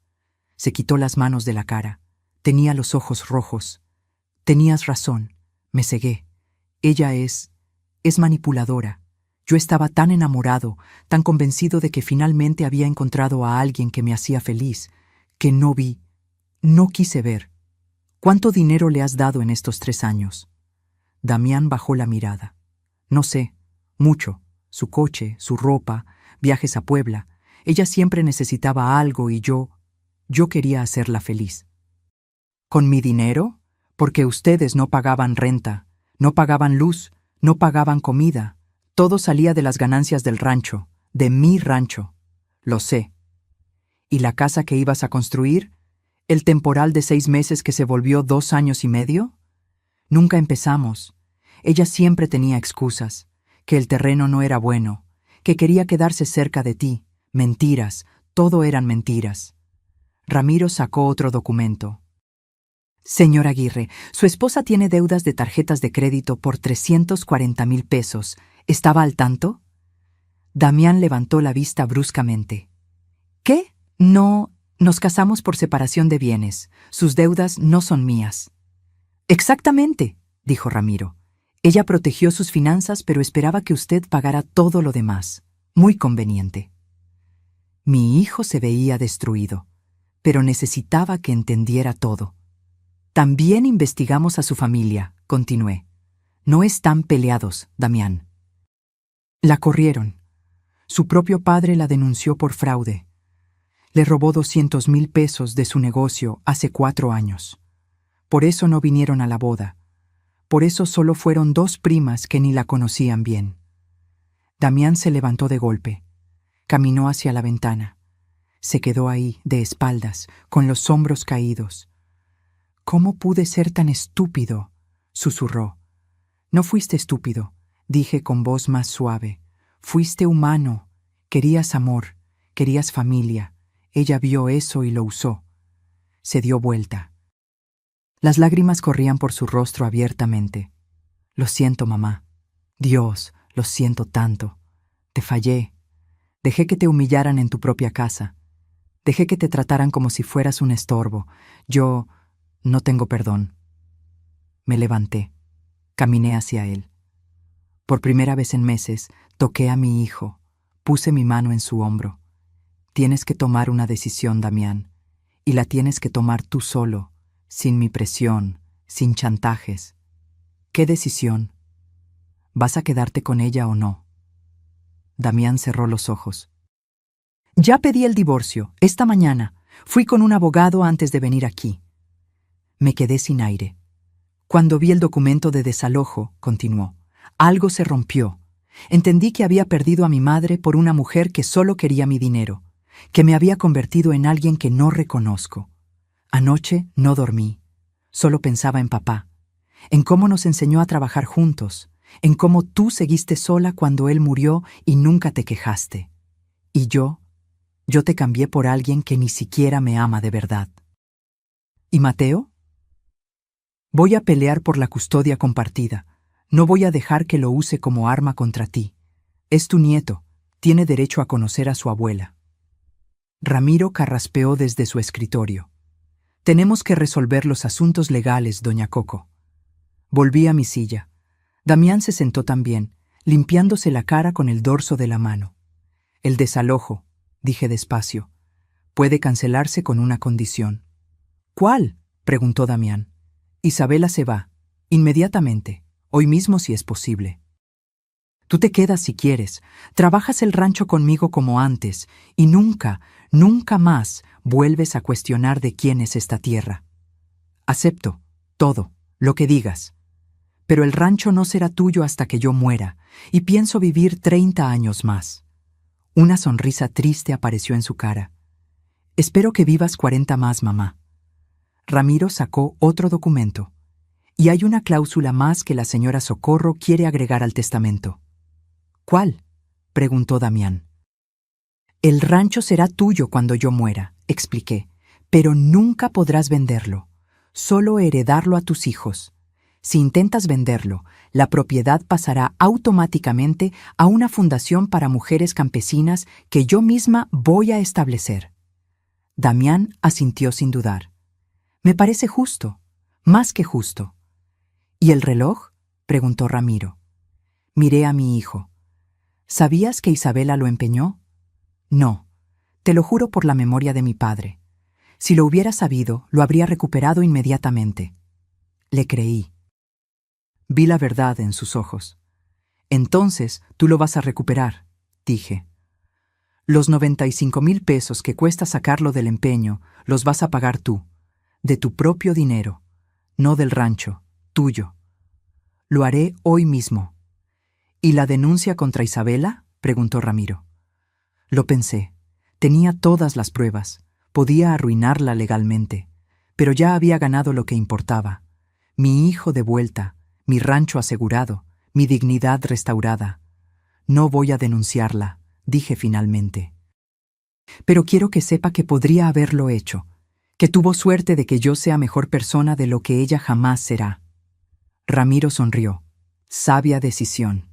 S1: Se quitó las manos de la cara. Tenía los ojos rojos. Tenías razón. Me cegué. Ella es manipuladora. Yo estaba tan enamorado, tan convencido de que finalmente había encontrado a alguien que me hacía feliz, que no quise ver. ¿Cuánto dinero le has dado en estos 3 años? Damián bajó la mirada. No sé, mucho. Su coche, su ropa, viajes a Puebla. Ella siempre necesitaba algo y yo quería hacerla feliz. ¿Con mi dinero? Porque ustedes no pagaban renta, no pagaban luz, no pagaban comida. Todo salía de las ganancias del rancho, de mi rancho. Lo sé. ¿Y la casa que ibas a construir? ¿El temporal de 6 meses que se volvió 2 años y medio? Nunca empezamos. Ella siempre tenía excusas, que el terreno no era bueno, que quería quedarse cerca de ti. Mentiras, todo eran mentiras. Ramiro sacó otro documento. Señor Aguirre, su esposa tiene deudas de tarjetas de crédito por 340,000 pesos. ¿Estaba al tanto? Damián levantó la vista bruscamente. ¿Qué? No, nos casamos por separación de bienes. Sus deudas no son mías. Exactamente, dijo Ramiro. Ella protegió sus finanzas, pero esperaba que usted pagara todo lo demás. Muy conveniente. Mi hijo se veía destruido, pero necesitaba que entendiera todo. También investigamos a su familia, continué. No están peleados, Damián. La corrieron. Su propio padre la denunció por fraude. Le robó 200,000 pesos de su negocio hace 4 años. Por eso no vinieron a la boda. Por eso solo fueron 2 primas que ni la conocían bien. Damián se levantó de golpe. Caminó hacia la ventana. Se quedó ahí, de espaldas, con los hombros caídos. ¿Cómo pude ser tan estúpido?, susurró. No fuiste estúpido, dije con voz más suave. Fuiste humano. Querías amor, querías familia. Ella vio eso y lo usó. Se dio vuelta. Las lágrimas corrían por su rostro abiertamente. Lo siento, mamá. Dios, lo siento tanto. Te fallé. Dejé que te humillaran en tu propia casa. Dejé que te trataran como si fueras un estorbo. Yo no tengo perdón. Me levanté. Caminé hacia él. Por primera vez en meses, toqué a mi hijo. Puse mi mano en su hombro. Tienes que tomar una decisión, Damián. Y la tienes que tomar tú solo, sin mi presión, sin chantajes. ¿Qué decisión? ¿Vas a quedarte con ella o no? Damián cerró los ojos. Ya pedí el divorcio, esta mañana. Fui con un abogado antes de venir aquí. Me quedé sin aire. Cuando vi el documento de desalojo, continuó, algo se rompió. Entendí que había perdido a mi madre por una mujer que solo quería mi dinero, que me había convertido en alguien que no reconozco. Anoche no dormí. Solo pensaba en papá, en cómo nos enseñó a trabajar juntos, en cómo tú seguiste sola cuando él murió y nunca te quejaste. Y yo te cambié por alguien que ni siquiera me ama de verdad. ¿Y Mateo? Voy a pelear por la custodia compartida. No voy a dejar que lo use como arma contra ti. Es tu nieto. Tiene derecho a conocer a su abuela. Ramiro carraspeó desde su escritorio. Tenemos que resolver los asuntos legales, doña Coco. Volví a mi silla. Damián se sentó también, limpiándose la cara con el dorso de la mano. El desalojo, dije despacio, puede cancelarse con una condición. ¿Cuál? Preguntó Damián. Isabela se va, inmediatamente, hoy mismo si es posible. Tú te quedas si quieres, trabajas el rancho conmigo como antes, y nunca, nunca más vuelves a cuestionar de quién es esta tierra. Acepto, todo, lo que digas. Pero el rancho no será tuyo hasta que yo muera, y pienso vivir 30 años más. Una sonrisa triste apareció en su cara. Espero que vivas 40 más, mamá. Ramiro sacó otro documento. Y hay una cláusula más que la señora Socorro quiere agregar al testamento. ¿Cuál? Preguntó Damián. El rancho será tuyo cuando yo muera, expliqué, pero nunca podrás venderlo, solo heredarlo a tus hijos. Si intentas venderlo, la propiedad pasará automáticamente a una fundación para mujeres campesinas que yo misma voy a establecer. Damián asintió sin dudar. Me parece justo, más que justo. ¿Y el reloj? Preguntó Ramiro. Miré a mi hijo. ¿Sabías que Isabela lo empeñó? No, te lo juro por la memoria de mi padre. Si lo hubiera sabido, lo habría recuperado inmediatamente. Le creí. Vi la verdad en sus ojos. Entonces, tú lo vas a recuperar, dije. Los 95,000 pesos que cuesta sacarlo del empeño, los vas a pagar tú, de tu propio dinero, no del rancho, tuyo. Lo haré hoy mismo. ¿Y la denuncia contra Isabela? Preguntó Ramiro. Lo pensé. Tenía todas las pruebas. Podía arruinarla legalmente. Pero ya había ganado lo que importaba. Mi hijo de vuelta, mi rancho asegurado, mi dignidad restaurada. No voy a denunciarla, dije finalmente. Pero quiero que sepa que podría haberlo hecho, que tuvo suerte de que yo sea mejor persona de lo que ella jamás será. Ramiro sonrió. Sabia decisión.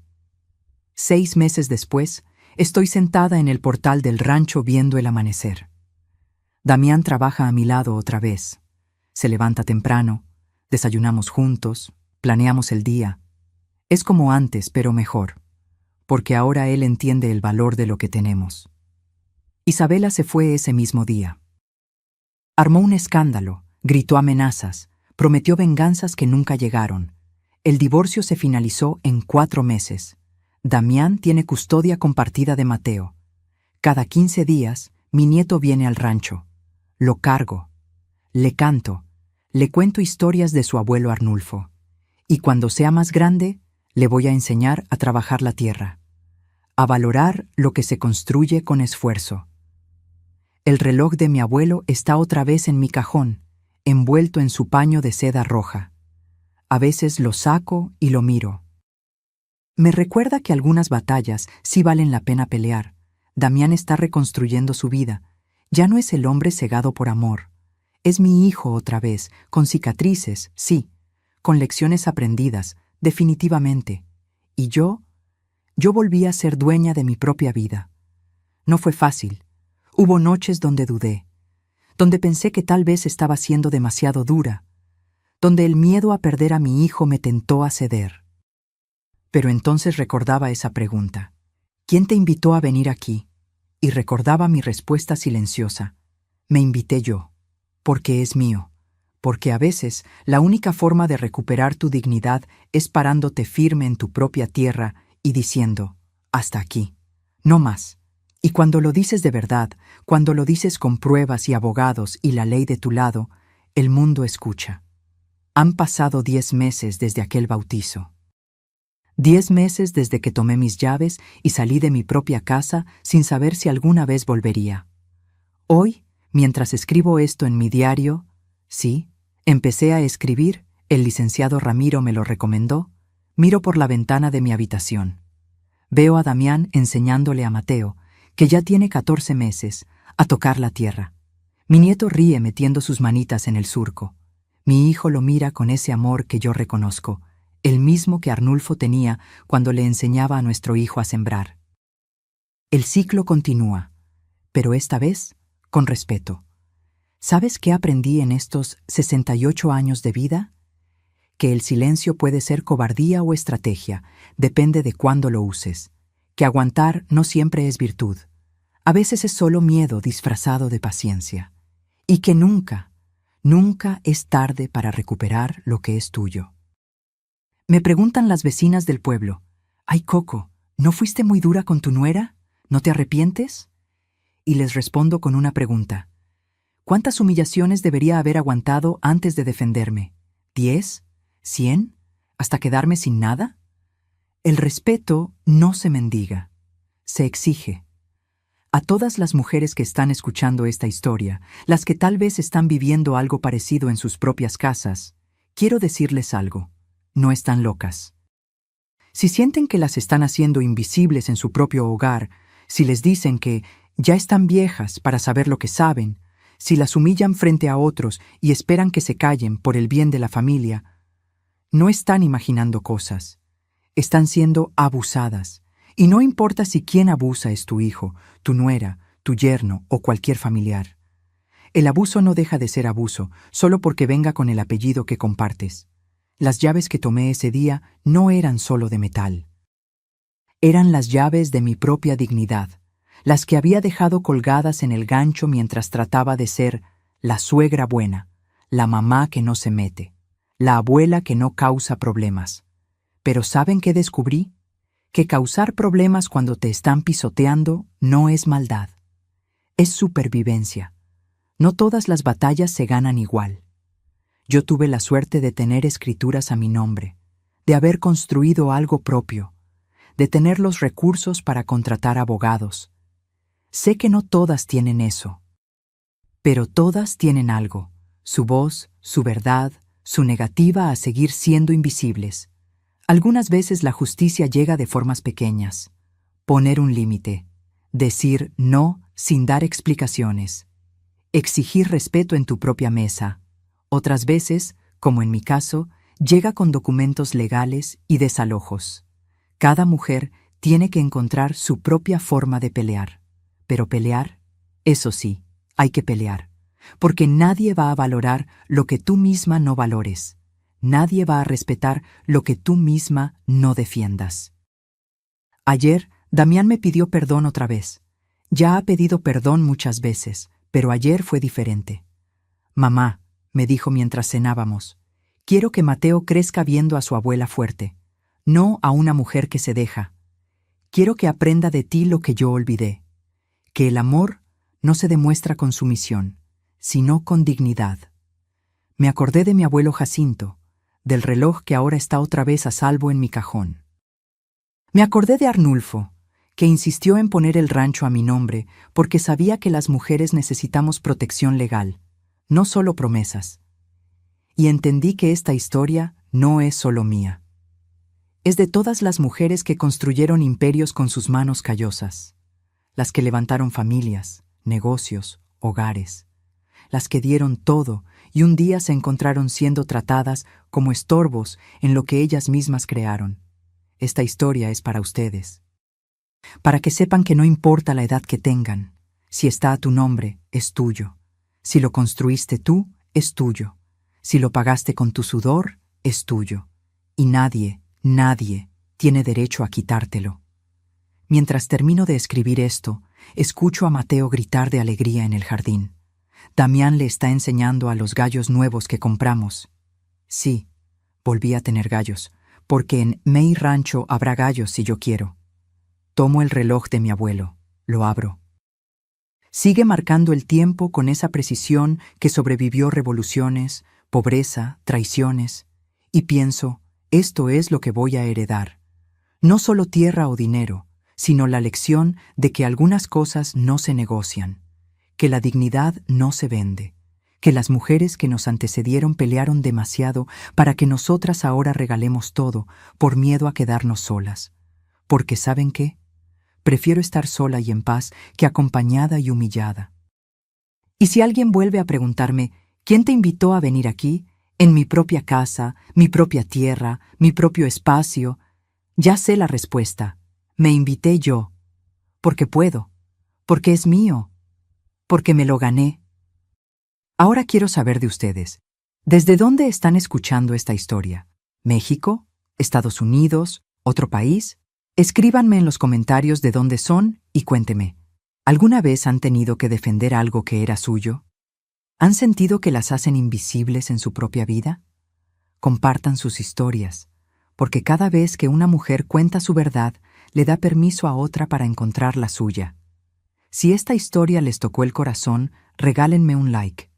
S1: 6 meses después, estoy sentada en el portal del rancho viendo el amanecer. Damián trabaja a mi lado otra vez. Se levanta temprano, desayunamos juntos, planeamos el día. Es como antes, pero mejor, porque ahora él entiende el valor de lo que tenemos. Isabela se fue ese mismo día. Armó un escándalo, gritó amenazas, prometió venganzas que nunca llegaron. El divorcio se finalizó en 4 meses. Damián tiene custodia compartida de Mateo. Cada 15 días, mi nieto viene al rancho. Lo cargo. Le canto. Le cuento historias de su abuelo Arnulfo. Y cuando sea más grande, le voy a enseñar a trabajar la tierra. A valorar lo que se construye con esfuerzo. El reloj de mi abuelo está otra vez en mi cajón, envuelto en su paño de seda roja. A veces lo saco y lo miro. Me recuerda que algunas batallas sí valen la pena pelear. Damián está reconstruyendo su vida. Ya no es el hombre cegado por amor. Es mi hijo otra vez, con cicatrices, sí, con lecciones aprendidas, definitivamente. Y yo volví a ser dueña de mi propia vida. No fue fácil. Hubo noches donde dudé, donde pensé que tal vez estaba siendo demasiado dura, donde el miedo a perder a mi hijo me tentó a ceder. Pero entonces recordaba esa pregunta. ¿Quién te invitó a venir aquí? Y recordaba mi respuesta silenciosa. Me invité yo, porque es mío, porque a veces la única forma de recuperar tu dignidad es parándote firme en tu propia tierra y diciendo, hasta aquí, no más. Y cuando lo dices de verdad, cuando lo dices con pruebas y abogados y la ley de tu lado, el mundo escucha. Han pasado 10 meses desde aquel bautizo. 10 meses desde que tomé mis llaves y salí de mi propia casa sin saber si alguna vez volvería. Hoy, mientras escribo esto en mi diario, sí, empecé a escribir, el licenciado Ramiro me lo recomendó, miro por la ventana de mi habitación. Veo a Damián enseñándole a Mateo, que ya tiene 14 meses, a tocar la tierra. Mi nieto ríe metiendo sus manitas en el surco. Mi hijo lo mira con ese amor que yo reconozco, el mismo que Arnulfo tenía cuando le enseñaba a nuestro hijo a sembrar. El ciclo continúa, pero esta vez con respeto. ¿Sabes qué aprendí en estos 68 años de vida? Que el silencio puede ser cobardía o estrategia, depende de cuándo lo uses. Que aguantar no siempre es virtud. A veces es solo miedo disfrazado de paciencia. Y que nunca, nunca es tarde para recuperar lo que es tuyo. Me preguntan las vecinas del pueblo, «Ay, Coco, ¿no fuiste muy dura con tu nuera? ¿No te arrepientes?» Y les respondo con una pregunta. ¿Cuántas humillaciones debería haber aguantado antes de defenderme? ¿10? ¿100? ¿Hasta quedarme sin nada? El respeto no se mendiga, se exige. A todas las mujeres que están escuchando esta historia, las que tal vez están viviendo algo parecido en sus propias casas, quiero decirles algo. No están locas. Si sienten que las están haciendo invisibles en su propio hogar, si les dicen que ya están viejas para saber lo que saben, si las humillan frente a otros y esperan que se callen por el bien de la familia, no están imaginando cosas. Están siendo abusadas. Y no importa si quien abusa es tu hijo, tu nuera, tu yerno o cualquier familiar. El abuso no deja de ser abuso solo porque venga con el apellido que compartes. Las llaves que tomé ese día no eran solo de metal. Eran las llaves de mi propia dignidad, las que había dejado colgadas en el gancho mientras trataba de ser la suegra buena, la mamá que no se mete, la abuela que no causa problemas. Pero ¿saben qué descubrí? Que causar problemas cuando te están pisoteando no es maldad. Es supervivencia. No todas las batallas se ganan igual. Yo tuve la suerte de tener escrituras a mi nombre, de haber construido algo propio, de tener los recursos para contratar abogados. Sé que no todas tienen eso, pero todas tienen algo, su voz, su verdad, su negativa a seguir siendo invisibles. Algunas veces la justicia llega de formas pequeñas. Poner un límite, decir no sin dar explicaciones, exigir respeto en tu propia mesa. Otras veces, como en mi caso, llega con documentos legales y desalojos. Cada mujer tiene que encontrar su propia forma de pelear. Pero pelear, eso sí, hay que pelear, porque nadie va a valorar lo que tú misma no valores. Nadie va a respetar lo que tú misma no defiendas. Ayer, Damián me pidió perdón otra vez. Ya ha pedido perdón muchas veces, pero ayer fue diferente. «Mamá», me dijo mientras cenábamos, «quiero que Mateo crezca viendo a su abuela fuerte, no a una mujer que se deja. Quiero que aprenda de ti lo que yo olvidé, que el amor no se demuestra con sumisión, sino con dignidad». Me acordé de mi abuelo Jacinto, del reloj que ahora está otra vez a salvo en mi cajón. Me acordé de Arnulfo, que insistió en poner el rancho a mi nombre porque sabía que las mujeres necesitamos protección legal, no solo promesas. Y entendí que esta historia no es solo mía. Es de todas las mujeres que construyeron imperios con sus manos callosas, las que levantaron familias, negocios, hogares, las que dieron todo y un día se encontraron siendo tratadas como estorbos en lo que ellas mismas crearon. Esta historia es para ustedes. Para que sepan que no importa la edad que tengan, si está a tu nombre, es tuyo. Si lo construiste tú, es tuyo. Si lo pagaste con tu sudor, es tuyo. Y nadie tiene derecho a quitártelo. Mientras termino de escribir esto, escucho a Mateo gritar de alegría en el jardín. Damián le está enseñando a los gallos nuevos que compramos. Sí, volví a tener gallos, porque en mi rancho habrá gallos si yo quiero. Tomo el reloj de mi abuelo, lo abro. Sigue marcando el tiempo con esa precisión que sobrevivió revoluciones, pobreza, traiciones, y pienso, esto es lo que voy a heredar. No solo tierra o dinero, sino la lección de que algunas cosas no se negocian, que la dignidad no se vende, que las mujeres que nos antecedieron pelearon demasiado para que nosotras ahora regalemos todo por miedo a quedarnos solas. Porque ¿saben qué? Prefiero estar sola y en paz que acompañada y humillada. Y si alguien vuelve a preguntarme, ¿quién te invitó a venir aquí? En mi propia casa, mi propia tierra, mi propio espacio. Ya sé la respuesta. Me invité yo. Porque puedo. Porque es mío. Porque me lo gané. Ahora quiero saber de ustedes. ¿Desde dónde están escuchando esta historia? ¿México? ¿Estados Unidos? ¿Otro país? Escríbanme en los comentarios de dónde son y cuénteme. ¿Alguna vez han tenido que defender algo que era suyo? ¿Han sentido que las hacen invisibles en su propia vida? Compartan sus historias, porque cada vez que una mujer cuenta su verdad, le da permiso a otra para encontrar la suya. Si esta historia les tocó el corazón, regálenme un like.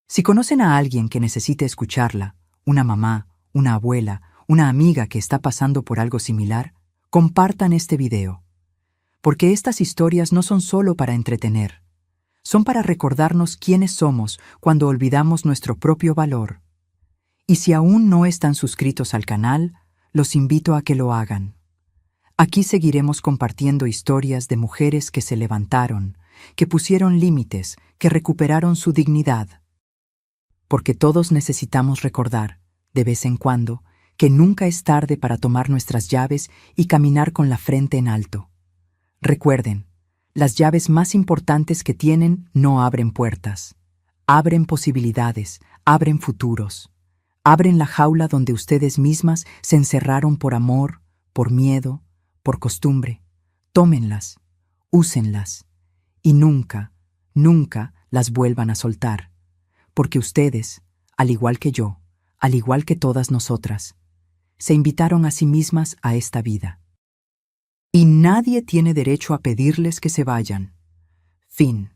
S1: Si conocen a alguien que necesite escucharla, una mamá, una abuela, una amiga que está pasando por algo similar, compartan este video. Porque estas historias no son solo para entretener, son para recordarnos quiénes somos cuando olvidamos nuestro propio valor. Y si aún no están suscritos al canal, los invito a que lo hagan. Aquí seguiremos compartiendo historias de mujeres que se levantaron, que pusieron límites, que recuperaron su dignidad. Porque todos necesitamos recordar, de vez en cuando, que nunca es tarde para tomar nuestras llaves y caminar con la frente en alto. Recuerden, las llaves más importantes que tienen no abren puertas, abren posibilidades, abren futuros, abren la jaula donde ustedes mismas se encerraron por amor, por miedo, por costumbre. Tómenlas, úsenlas y nunca, nunca las vuelvan a soltar, porque ustedes, al igual que yo, al igual que todas nosotras, se invitaron a sí mismas a esta vida. Y nadie tiene derecho a pedirles que se vayan. Fin.